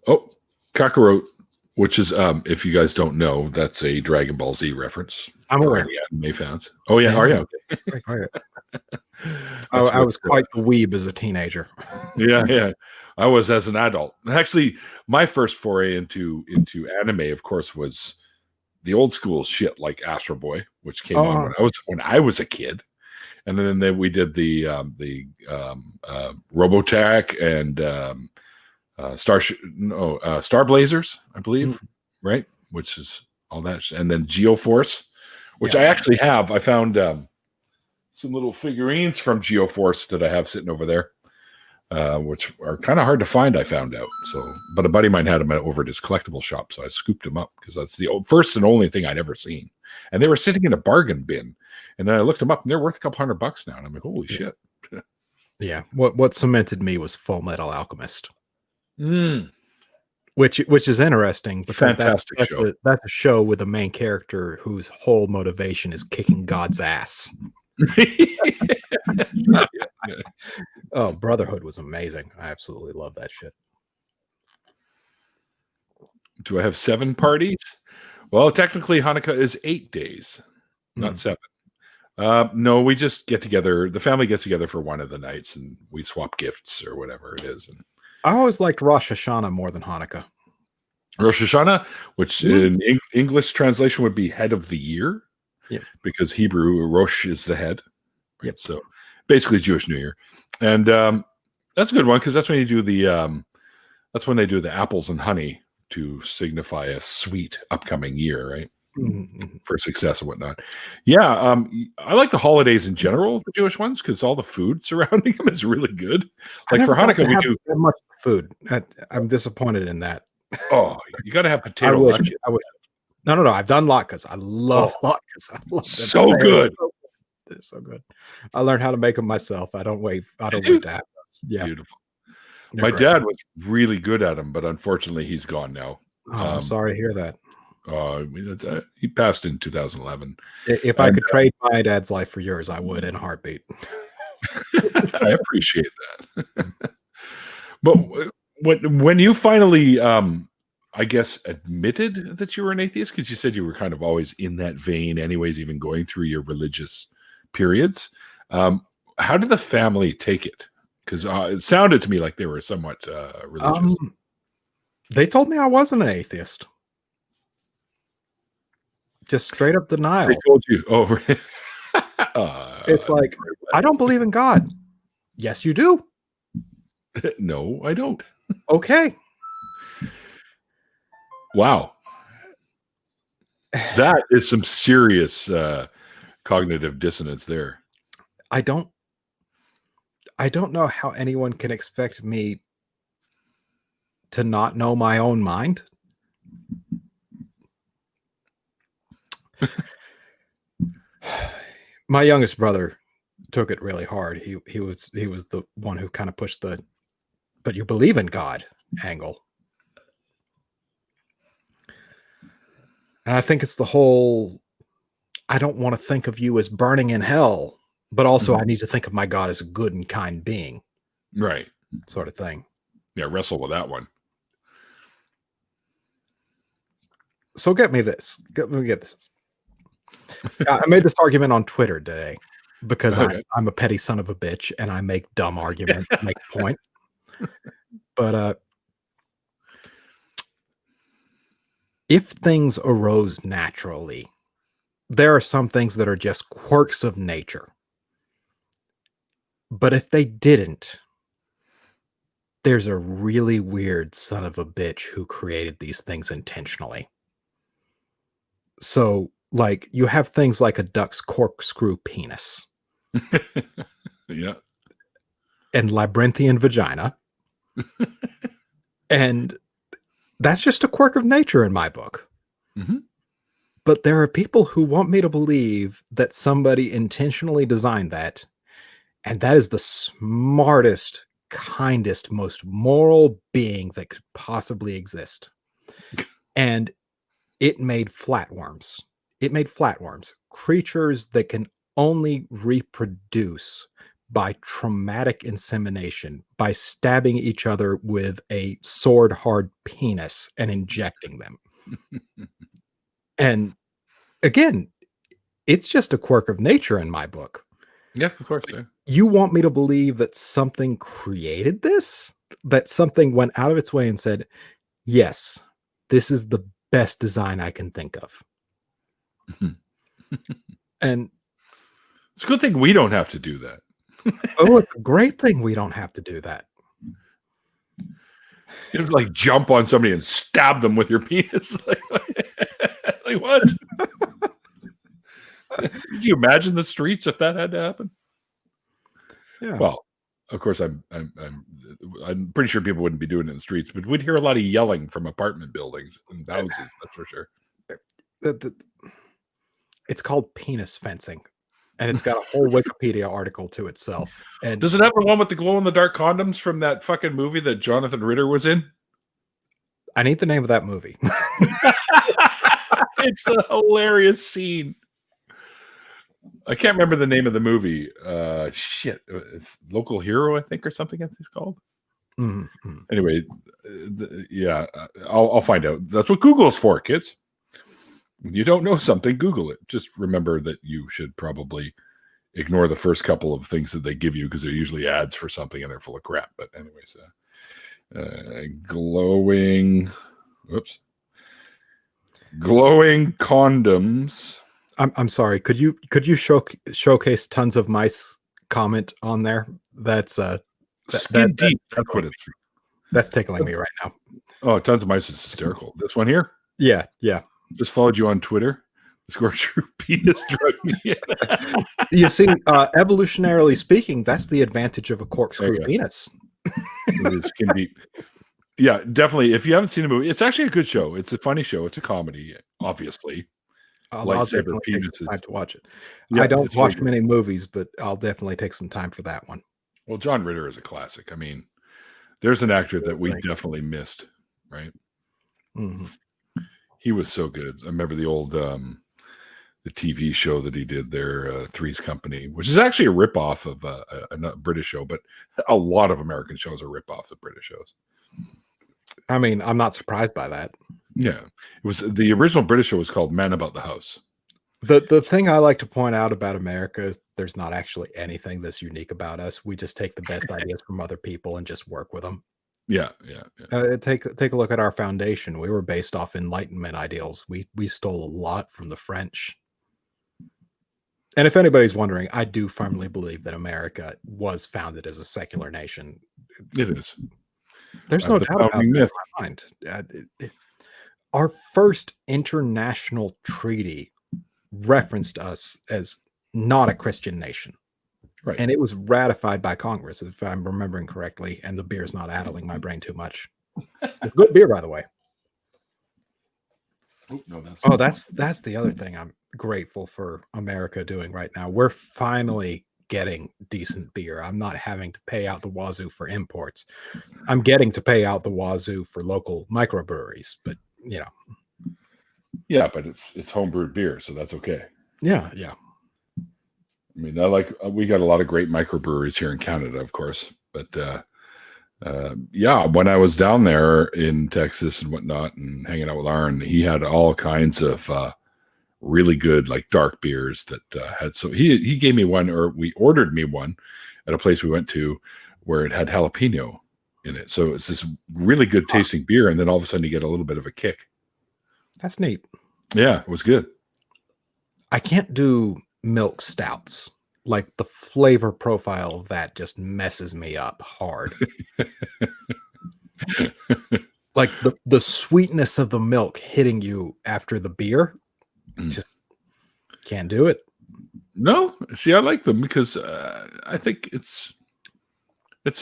Oh, Kakarot, which is if you guys don't know, that's a Dragon Ball Z reference. I'm aware. Anime fans. Oh yeah, are you? Okay. I was quite the weeb as a teenager. Yeah. I was as an adult. Actually, my first foray into anime, of course, was the old school shit like Astro Boy, which came on when I was a kid, and then we did the Robotech and Star Blazers, I believe, right? Which is all that, and then Geoforce, which I actually have. I found some little figurines from Geoforce that I have sitting over there, which are kind of hard to find. I found out. So, but a buddy of mine had them over at his collectible shop, so I scooped them up because that's the first and only thing I'd ever seen, and they were sitting in a bargain bin. And then I looked them up, and they're worth a couple $100 now. And I'm like, holy shit! Yeah. What cemented me was Full Metal Alchemist. Which is interesting because Fantastic show. That's a show with a main character whose whole motivation is kicking God's ass. Oh, Brotherhood was amazing. I absolutely love that shit. Do I have 7 parties? Well, technically Hanukkah is 8 days, not 7. No, we just get together. The family gets together for one of the nights and we swap gifts or whatever it is. And I always liked Rosh Hashanah more than Hanukkah. Rosh Hashanah, which in English translation would be head of the year, because Hebrew Rosh is the head. Right? Yep. So basically Jewish New Year, and that's a good one because that's when you do the that's when they do the apples and honey to signify a sweet upcoming year, right? For success and whatnot. Yeah, I like the holidays in general, the Jewish ones, because all the food surrounding them is really good. Like for Hanukkah, we do that much food. I'm disappointed in that. Oh, you got to have potato latkes. No. I've done latkes. I love latkes. I love them. So good. They're so good. I learned how to make them myself. I don't wait to have those. Yeah, beautiful. My dad was really good at them, but unfortunately, he's gone now. Oh, I'm sorry to hear that. He passed in 2011. If I could trade my dad's life for yours, I would in a heartbeat. I appreciate that. But when you finally, I guess, admitted that you were an atheist, because you said you were kind of always in that vein anyways, even going through your religious periods, how did the family take it? Because it sounded to me like they were somewhat religious. They told me I wasn't an atheist. Just straight up denial. They told you. Oh, it's like, I don't believe in God. Yes, you do. No, I don't. Okay. Wow. That is some serious cognitive dissonance there. I don't know how anyone can expect me to not know my own mind. My youngest brother took it really hard. He was the one who kind of pushed the "but you believe in God" angle. And I think it's the whole, I don't want to think of you as burning in hell, but also I need to think of my God as a good and kind being. Right. Sort of thing. Yeah, wrestle with that one. So get me this. Let me get this. I made this argument on Twitter today because I'm a petty son of a bitch and I make dumb arguments to make a point. But if things arose naturally, there are some things that are just quirks of nature. But if they didn't, there's a really weird son of a bitch who created these things intentionally. So, like, you have things like a duck's corkscrew penis. Yeah. And labyrinthian vagina. And that's just a quirk of nature in my book. But there are people who want me to believe that somebody intentionally designed that, and that is the smartest, kindest, most moral being that could possibly exist. And it made flatworms. It made flatworms, creatures that can only reproduce by traumatic insemination, by stabbing each other with a sword-hard penis and injecting them. And again, it's just a quirk of nature in my book. Yeah, of course. Yeah. You want me to believe that something created this? That something went out of its way and said, yes, this is the best design I can think of. And it's a good thing we don't have to do that. Oh, it's a great thing we don't have to do that. You have to like jump on somebody and stab them with your penis. Like what? Could you imagine the streets if that had to happen? Yeah. Well, of course, I'm pretty sure people wouldn't be doing it in the streets, but we'd hear a lot of yelling from apartment buildings and houses. That's for sure. It's called penis fencing, and it's got a whole Wikipedia article to itself. And does it have the one with the glow in the dark condoms from that fucking movie that Johnathan Ritter was in? I need the name of that movie. It's a hilarious scene. I can't remember the name of the movie. Shit, it's Local Hero, I think, or something. It's called. Mm-hmm. Anyway, yeah, I'll find out. That's what Google's for, kids. When you don't know something, Google it. Just remember that you should probably ignore the first couple of things that they give you because they're usually ads for something and they're full of crap. But anyways, glowing condoms. I'm sorry. Could you showcase Tons of Mice comment on there? That's Skin deep. That's what it's. That's tickling me right now. Oh, Tons of Mice is hysterical. This one here. Yeah. Just followed you on Twitter. Scorcher penis drug me. You see, evolutionarily speaking, that's the advantage of a corkscrew penis. Skin deep. Yeah, definitely. If you haven't seen the movie, it's actually a good show. It's a funny show. It's a comedy, obviously. I'll definitely take some time to watch it. Yeah, I don't watch many movies, but I'll definitely take some time for that one. Well, John Ritter is a classic. I mean, there's an actor that we definitely missed, right? Mm-hmm. He was so good. I remember the old the TV show that he did there, Three's Company, which is actually a ripoff of a British show, but a lot of American shows are ripoffs of British shows. I mean, I'm not surprised by that. Yeah, it was the original British show was called Man About the House. The thing I like to point out about America is there's not actually anything that's unique about us. We just take the best ideas from other people and just work with them. Yeah. Take a look at our foundation. We were based off Enlightenment ideals. We stole a lot from the French. And if anybody's wondering, I do firmly believe that America was founded as a secular nation. It is. There's no doubt about that in my mind. Our first international treaty referenced us as not a Christian nation. Right. And it was ratified by Congress, if I'm remembering correctly, and the beer's not addling my brain too much. It's good beer, by the way. That's the other thing I'm grateful for America doing right now. We're finally getting decent beer. I'm not having to pay out the wazoo for imports. I'm getting to pay out the wazoo for local microbreweries, but yeah, but it's homebrewed beer, so that's okay. Yeah. I mean, we got a lot of great microbreweries here in Canada, of course, but yeah, when I was down there in Texas and whatnot and hanging out with Aaron, he had all kinds of really good like dark beers that had. So he gave me one, or we ordered me one at a place we went to where it had jalapeno in it. So it's this really good tasting beer, and then all of a sudden you get a little bit of a kick. That's neat. Yeah, it was good. I can't do milk stouts. Like the flavor profile of that just messes me up hard. Like the sweetness of the milk hitting you after the beer, just can't do it. No, see, I like them because I think it's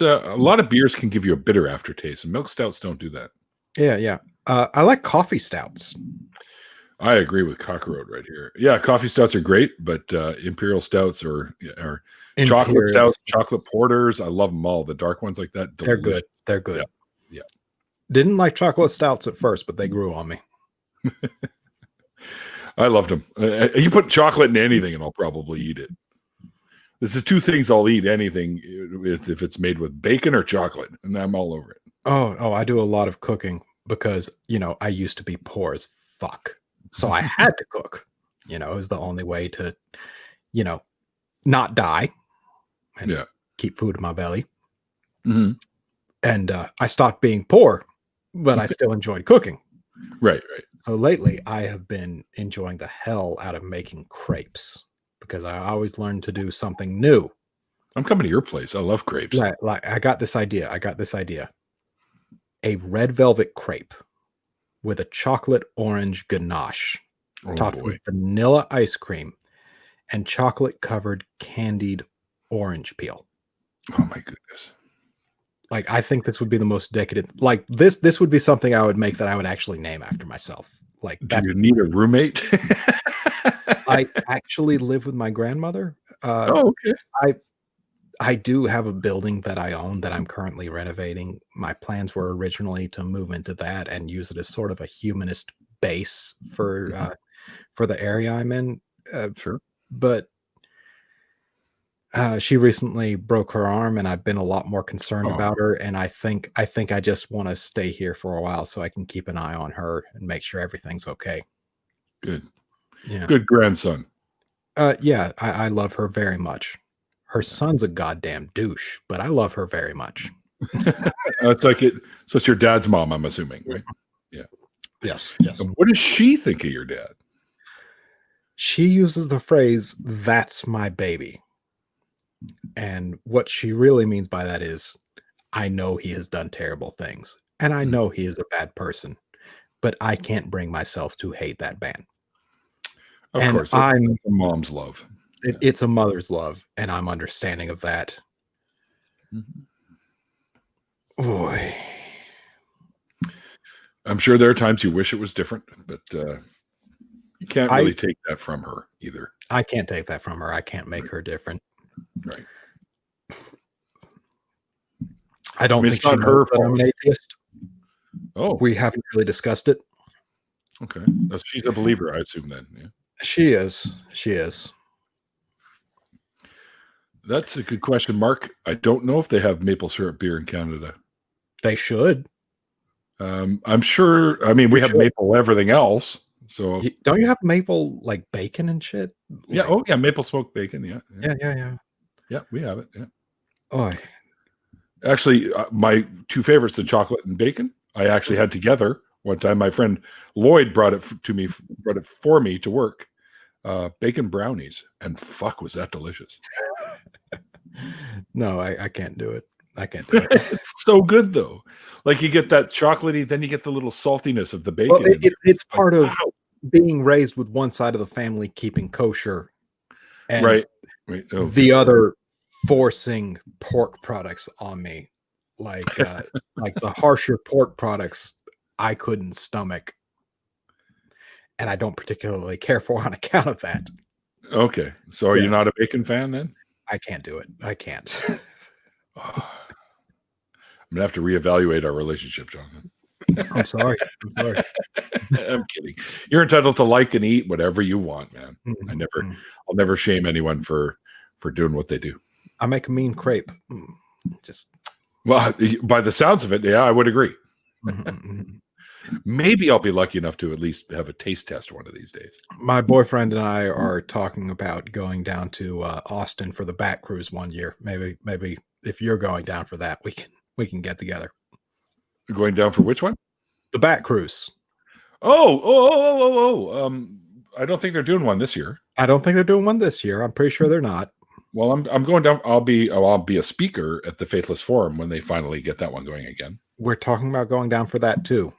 a lot of beers can give you a bitter aftertaste, and milk stouts don't do that. Yeah. I like coffee stouts. I agree with Cockroach right here. Yeah, coffee stouts are great, but imperial stouts or chocolate stouts, chocolate porters, I love them all. The dark ones like that, delicious. They're good. Yeah. Didn't like chocolate stouts at first, but they grew on me. I loved them. You put chocolate in anything, and I'll probably eat it. This is two things I'll eat anything if it's made with bacon or chocolate, and I'm all over it. Oh, I do a lot of cooking because I used to be poor as fuck. So I had to cook, it was the only way to, not die and keep food in my belly. Mm-hmm. And I stopped being poor, but I still enjoyed cooking. Right. So lately I have been enjoying the hell out of making crepes because I always learned to do something new. I'm coming to your place. I love crepes. Like I got this idea. a red velvet crepe with a chocolate orange ganache Oh topped boy. with vanilla ice cream and chocolate covered candied orange peel. Oh my goodness. Like, I think this would be the most decadent. Like, this would be something I would make that I would actually name after myself. Like, Do you need a roommate? I actually live with my grandmother. Oh, okay. I do have a building that I own that I'm currently renovating. My plans were originally to move into that and use it as sort of a humanist base for the area I'm in. Sure. But she recently broke her arm, and I've been a lot more concerned Oh, about her. And I think I just want to stay here for a while so I can keep an eye on her and make sure everything's okay. good. Yeah. Good grandson. Yeah, I love her very much. Her son's a goddamn douche, but I love her very much. It's like it. So it's your dad's mom, I'm assuming, right? Yeah. Yes. And what does she think of your dad? She uses the phrase, "That's my baby." And what she really means by that is, I know he has done terrible things, and I know he is a bad person, but I can't bring myself to hate that man. Of And course, that's a mom's love. it's a mother's love, and I'm understanding of that. Mhm. Boy. I'm sure there are times you wish it was different, but you can't really take that from her either. I can't take that from her. I can't make her different. Right. I don't think it's she not knows her that I'm an fault. atheist. Oh, We haven't really discussed it. okay. She's a believer, I assume then. Yeah. She is. That's a good question, Mark. I don't know if they have maple syrup beer in Canada. They should. I'm sure. I mean, we have maple everything else. So Don't you have maple like bacon and shit? yeah. Like, Oh yeah, maple smoked bacon. Yeah. yeah. We have it. Yeah. Oh, Actually, my two favorites, the chocolate and bacon, I actually had together one time. My friend Lloyd brought it for me to work. Bacon brownies, and fuck, was that delicious. no, I can't do it. I can't do it. It's so good though. Like, you get that chocolatey, then you get the little saltiness of the bacon. Well, it's part of being raised with one side of the family keeping kosher, and right. the other forcing pork products on me, like the harsher pork products I couldn't stomach, and I don't particularly care for on account of that. Okay, so are you not a bacon fan then? I can't do it. I can't. I'm gonna have to reevaluate our relationship, Jonathan. I'm sorry. I'm kidding. You're entitled to like and eat whatever you want, man. Mm-hmm. I'll never shame anyone for doing what they do. I make a mean crepe. Well, by the sounds of it, yeah, I would agree. Maybe I'll be lucky enough to at least have a taste test one of these days. My boyfriend and I are talking about going down to Austin for the Bat Cruise one year. Maybe if you're going down for that, we can get together. Going down for which one? The Bat Cruise. Oh. I don't think they're doing one this year. I don't think they're doing one this year. I'm pretty sure they're not. Well, I'm going down. I'll be a speaker at the Faithless Forum when they finally get that one going again. We're talking about going down for that too.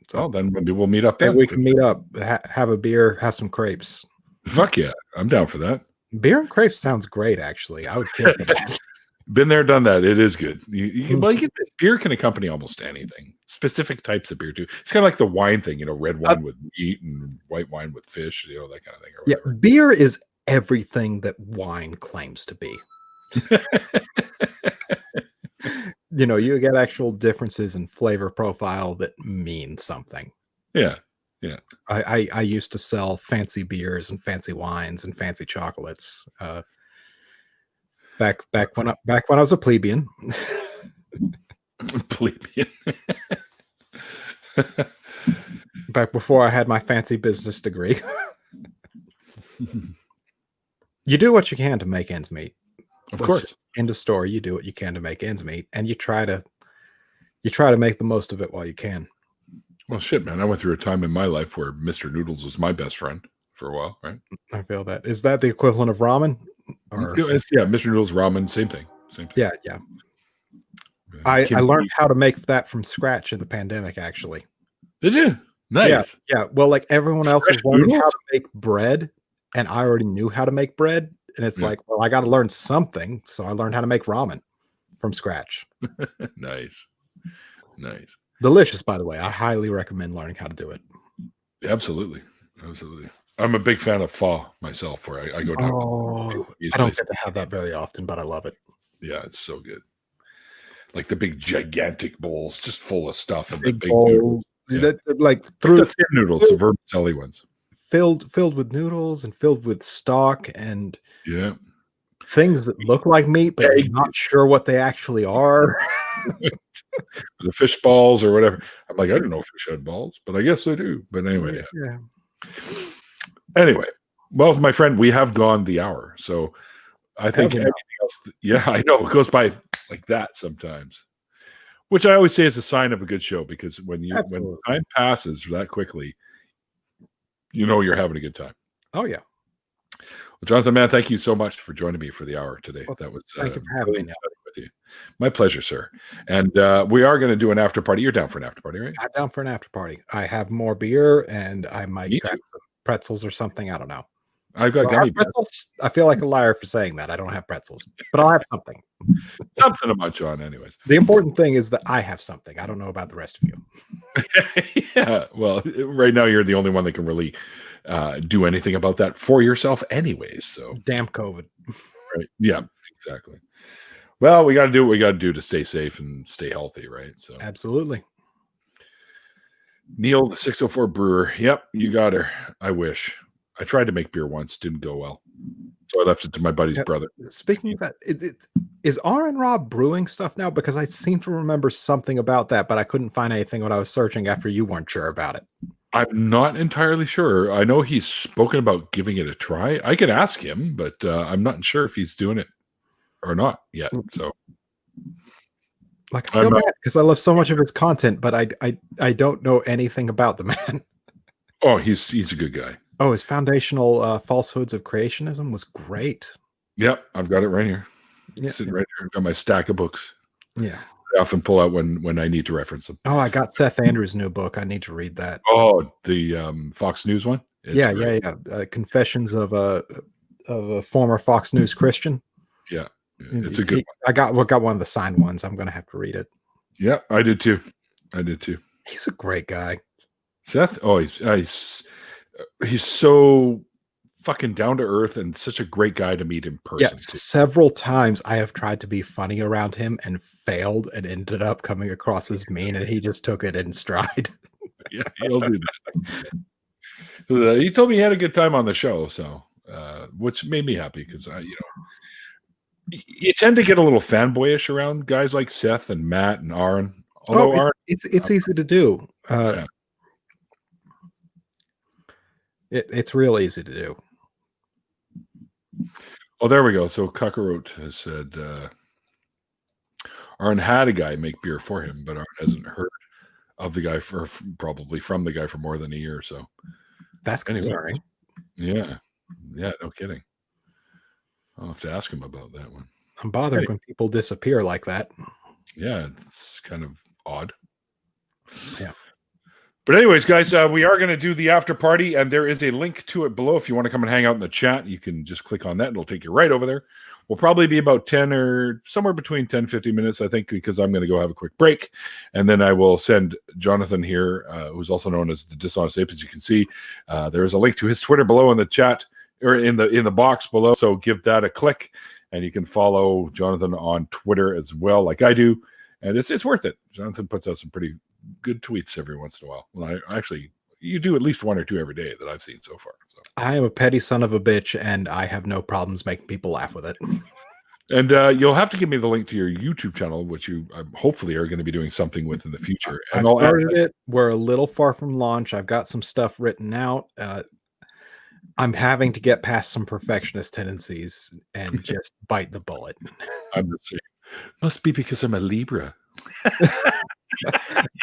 So then maybe we'll meet up there. We can meet up, have a beer, have some crepes. Fuck yeah, I'm down for that. Beer and crepes sounds great, actually. I would kill for that. Been there, done that. It is good. Beer can accompany almost anything. Specific types of beer too. It's kind of like the wine thing, red wine with meat and white wine with fish, that kind of thing. Yeah, beer is everything that wine claims to be. You get actual differences in flavor profile that mean something. Yeah. I used to sell fancy beers and fancy wines and fancy chocolates. Back when I was a plebeian. Plebeian. Back before I had my fancy business degree. You do what you can to make ends meet. Of course. End of story. You do what you can to make ends meet, and you try to make the most of it while you can. Well, shit, man. I went through a time in my life where Mr. Noodles was my best friend for a while, right? I feel that. Is that the equivalent of ramen? Or Mr. Noodles ramen, same thing. Yeah. I learned how to make that from scratch in the pandemic, actually. Did you? Nice. Yeah. Well, like everyone else was Fresh learning how noodles? to make bread, and I already knew how to make bread. And it's Yeah. like, well, I got to learn something. So I learned how to make ramen from scratch. Nice. Delicious, by the way. I highly recommend learning how to do it. Absolutely. I'm a big fan of pho myself, where I go down. I don't get to have that very often, but I love it. Yeah, it's so good. Like the big gigantic bowls, just full of stuff, and Big the big bowls, noodles. Yeah. like The through thin noodles, the vermicelli ones. filled with noodles and filled with stock and Yeah. things that look like meat, but you're not sure what they actually are. The fish balls or whatever. I'm like, I don't know if fish had balls, but I guess they do. But anyway, Yeah. Anyway, well, my friend, we have gone the hour, so I think everything else. Yeah, I know it goes by like that sometimes, which I always say is a sign of a good show, because when time passes that quickly, you know you're having a good time. Oh yeah. Well, Johnathan, man, thank you so much for joining me for the hour today. Well, that was thank you for having me. With you. My pleasure, sir. And we are going to do an after party. You're down for an after party, right? I'm down for an after party. I have more beer, and I might grab some pretzels or something. I don't know. I've got gummy pretzels. I feel like a liar for saying that. I don't have pretzels, but I'll have something. Something to munch on, anyways. The important thing is that I have something. I don't know about the rest of you. Yeah. Well, right now you're the only one that can really do anything about that for yourself, anyways. So damn COVID. Right. Yeah. Exactly. Well, we got to do what we got to do to stay safe and stay healthy, right? So absolutely. Neil, the 604 brewer. Yep, you got her. I wish. I tried to make beer once, didn't go well, so I left it to my buddy's brother. Speaking of that, is R and Rob brewing stuff now? Because I seem to remember something about that, but I couldn't find anything when I was searching after you weren't sure about it. I'm not entirely sure. I know he's spoken about giving it a try. I could ask him, but I'm not sure if he's doing it or not yet. So, like, I feel bad because I love so much of his content, but I don't know anything about the man. Oh, he's a good guy. Oh, his foundational falsehoods of creationism was great. Yep, I've got it right here. Sitting right here. I've got my stack of books. Yeah. I often pull out when I need to reference them. Oh, I got Seth Andrews' new book. I need to read that. Oh, the Fox News one? Yeah. Confessions of a former Fox News Christian. Yeah. It's a good one. I got one of the signed ones. I'm going to have to read it. Yeah, I did too. He's a great guy. Seth? Oh, he's so fucking down to earth and such a great guy to meet in person. Yeah, several times I have tried to be funny around him and failed and ended up coming across as mean, and he just took it in stride. Yeah, he'll do that. He told me he had a good time on the show, so which made me happy, because you tend to get a little fanboyish around guys like Seth and Matt and Aaron. Although it's easy to do. Yeah. It's real easy to do. Oh, there we go. So Kakarot has said Aaron had a guy make beer for him, but Aaron hasn't heard of the guy probably from the guy for more than a year or so. That's concerning. Yeah, no kidding. I'll have to ask him about that one. I'm bothered when people disappear like that. Yeah, it's kind of odd. Yeah. But anyways, guys, we are going to do the after party, and there is a link to it below. If you want to come and hang out in the chat, you can just click on that. And it'll take you right over there. We'll probably be about 10 or somewhere between 10, 15 minutes, I think, because I'm going to go have a quick break. And then I will send Johnathan here, who's also known as the Dishonest Ape. As you can see, there is a link to his Twitter below in the chat, or in the box below. So give that a click, and you can follow Johnathan on Twitter as well, like I do. And it's worth it. Johnathan puts out some pretty good tweets every once in a while. Well, you do at least one or two every day that I've seen so far. So. I am a petty son of a bitch, and I have no problems making people laugh with it. And you'll have to give me the link to your YouTube channel, which you hopefully are going to be doing something with in the future. And I've started it. We're a little far from launch. I've got some stuff written out. I'm having to get past some perfectionist tendencies and just bite the bullet. I'm the same. Must be because I'm a Libra.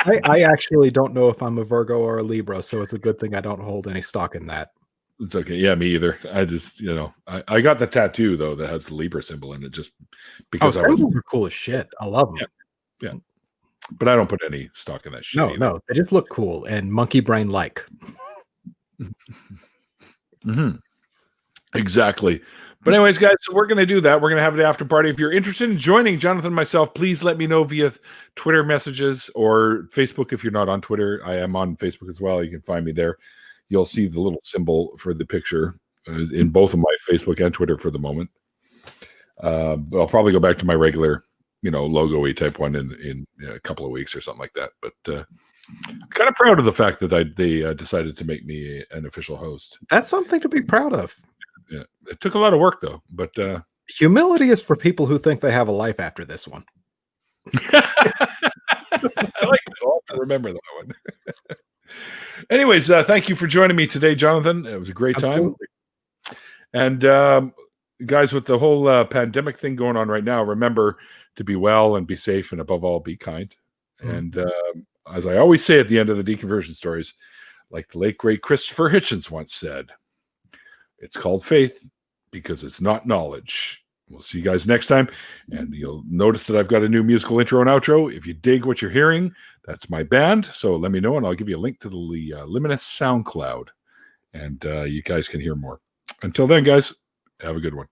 I actually don't know if I'm a Virgo or a Libra, so it's a good thing I don't hold any stock in that. It's okay. Yeah, me either. I just, I got the tattoo though that has the Libra symbol in it, just because symbols are cool as shit. I love them. Yeah. But I don't put any stock in that shit. No, no, they just look cool and monkey brain like. Mm-hmm. Exactly. But anyways, guys, so we're going to do that. We're going to have the after party. If you're interested in joining Johnathan and myself, please let me know via Twitter messages or Facebook. If you're not on Twitter, I am on Facebook as well. You can find me there. You'll see the little symbol for the picture in both of my Facebook and Twitter for the moment. I'll probably go back to my regular, logo-y type one in a couple of weeks or something like that. But I'm kind of proud of the fact that they decided to make me an official host. That's something to be proud of. Yeah, it took a lot of work though, but humility is for people who think they have a life after this one. I like it. I'll have to remember that one. Anyways, thank you for joining me today, Johnathan. It was a great time. And guys, with the whole pandemic thing going on right now, remember to be well and be safe, and above all, be kind. And as I always say at the end of the deconversion stories, like the late great Christopher Hitchens once said, it's called faith because it's not knowledge. We'll see you guys next time. And you'll notice that I've got a new musical intro and outro. If you dig what you're hearing, that's my band. So let me know, and I'll give you a link to the Luminous SoundCloud. And you guys can hear more. Until then, guys, have a good one.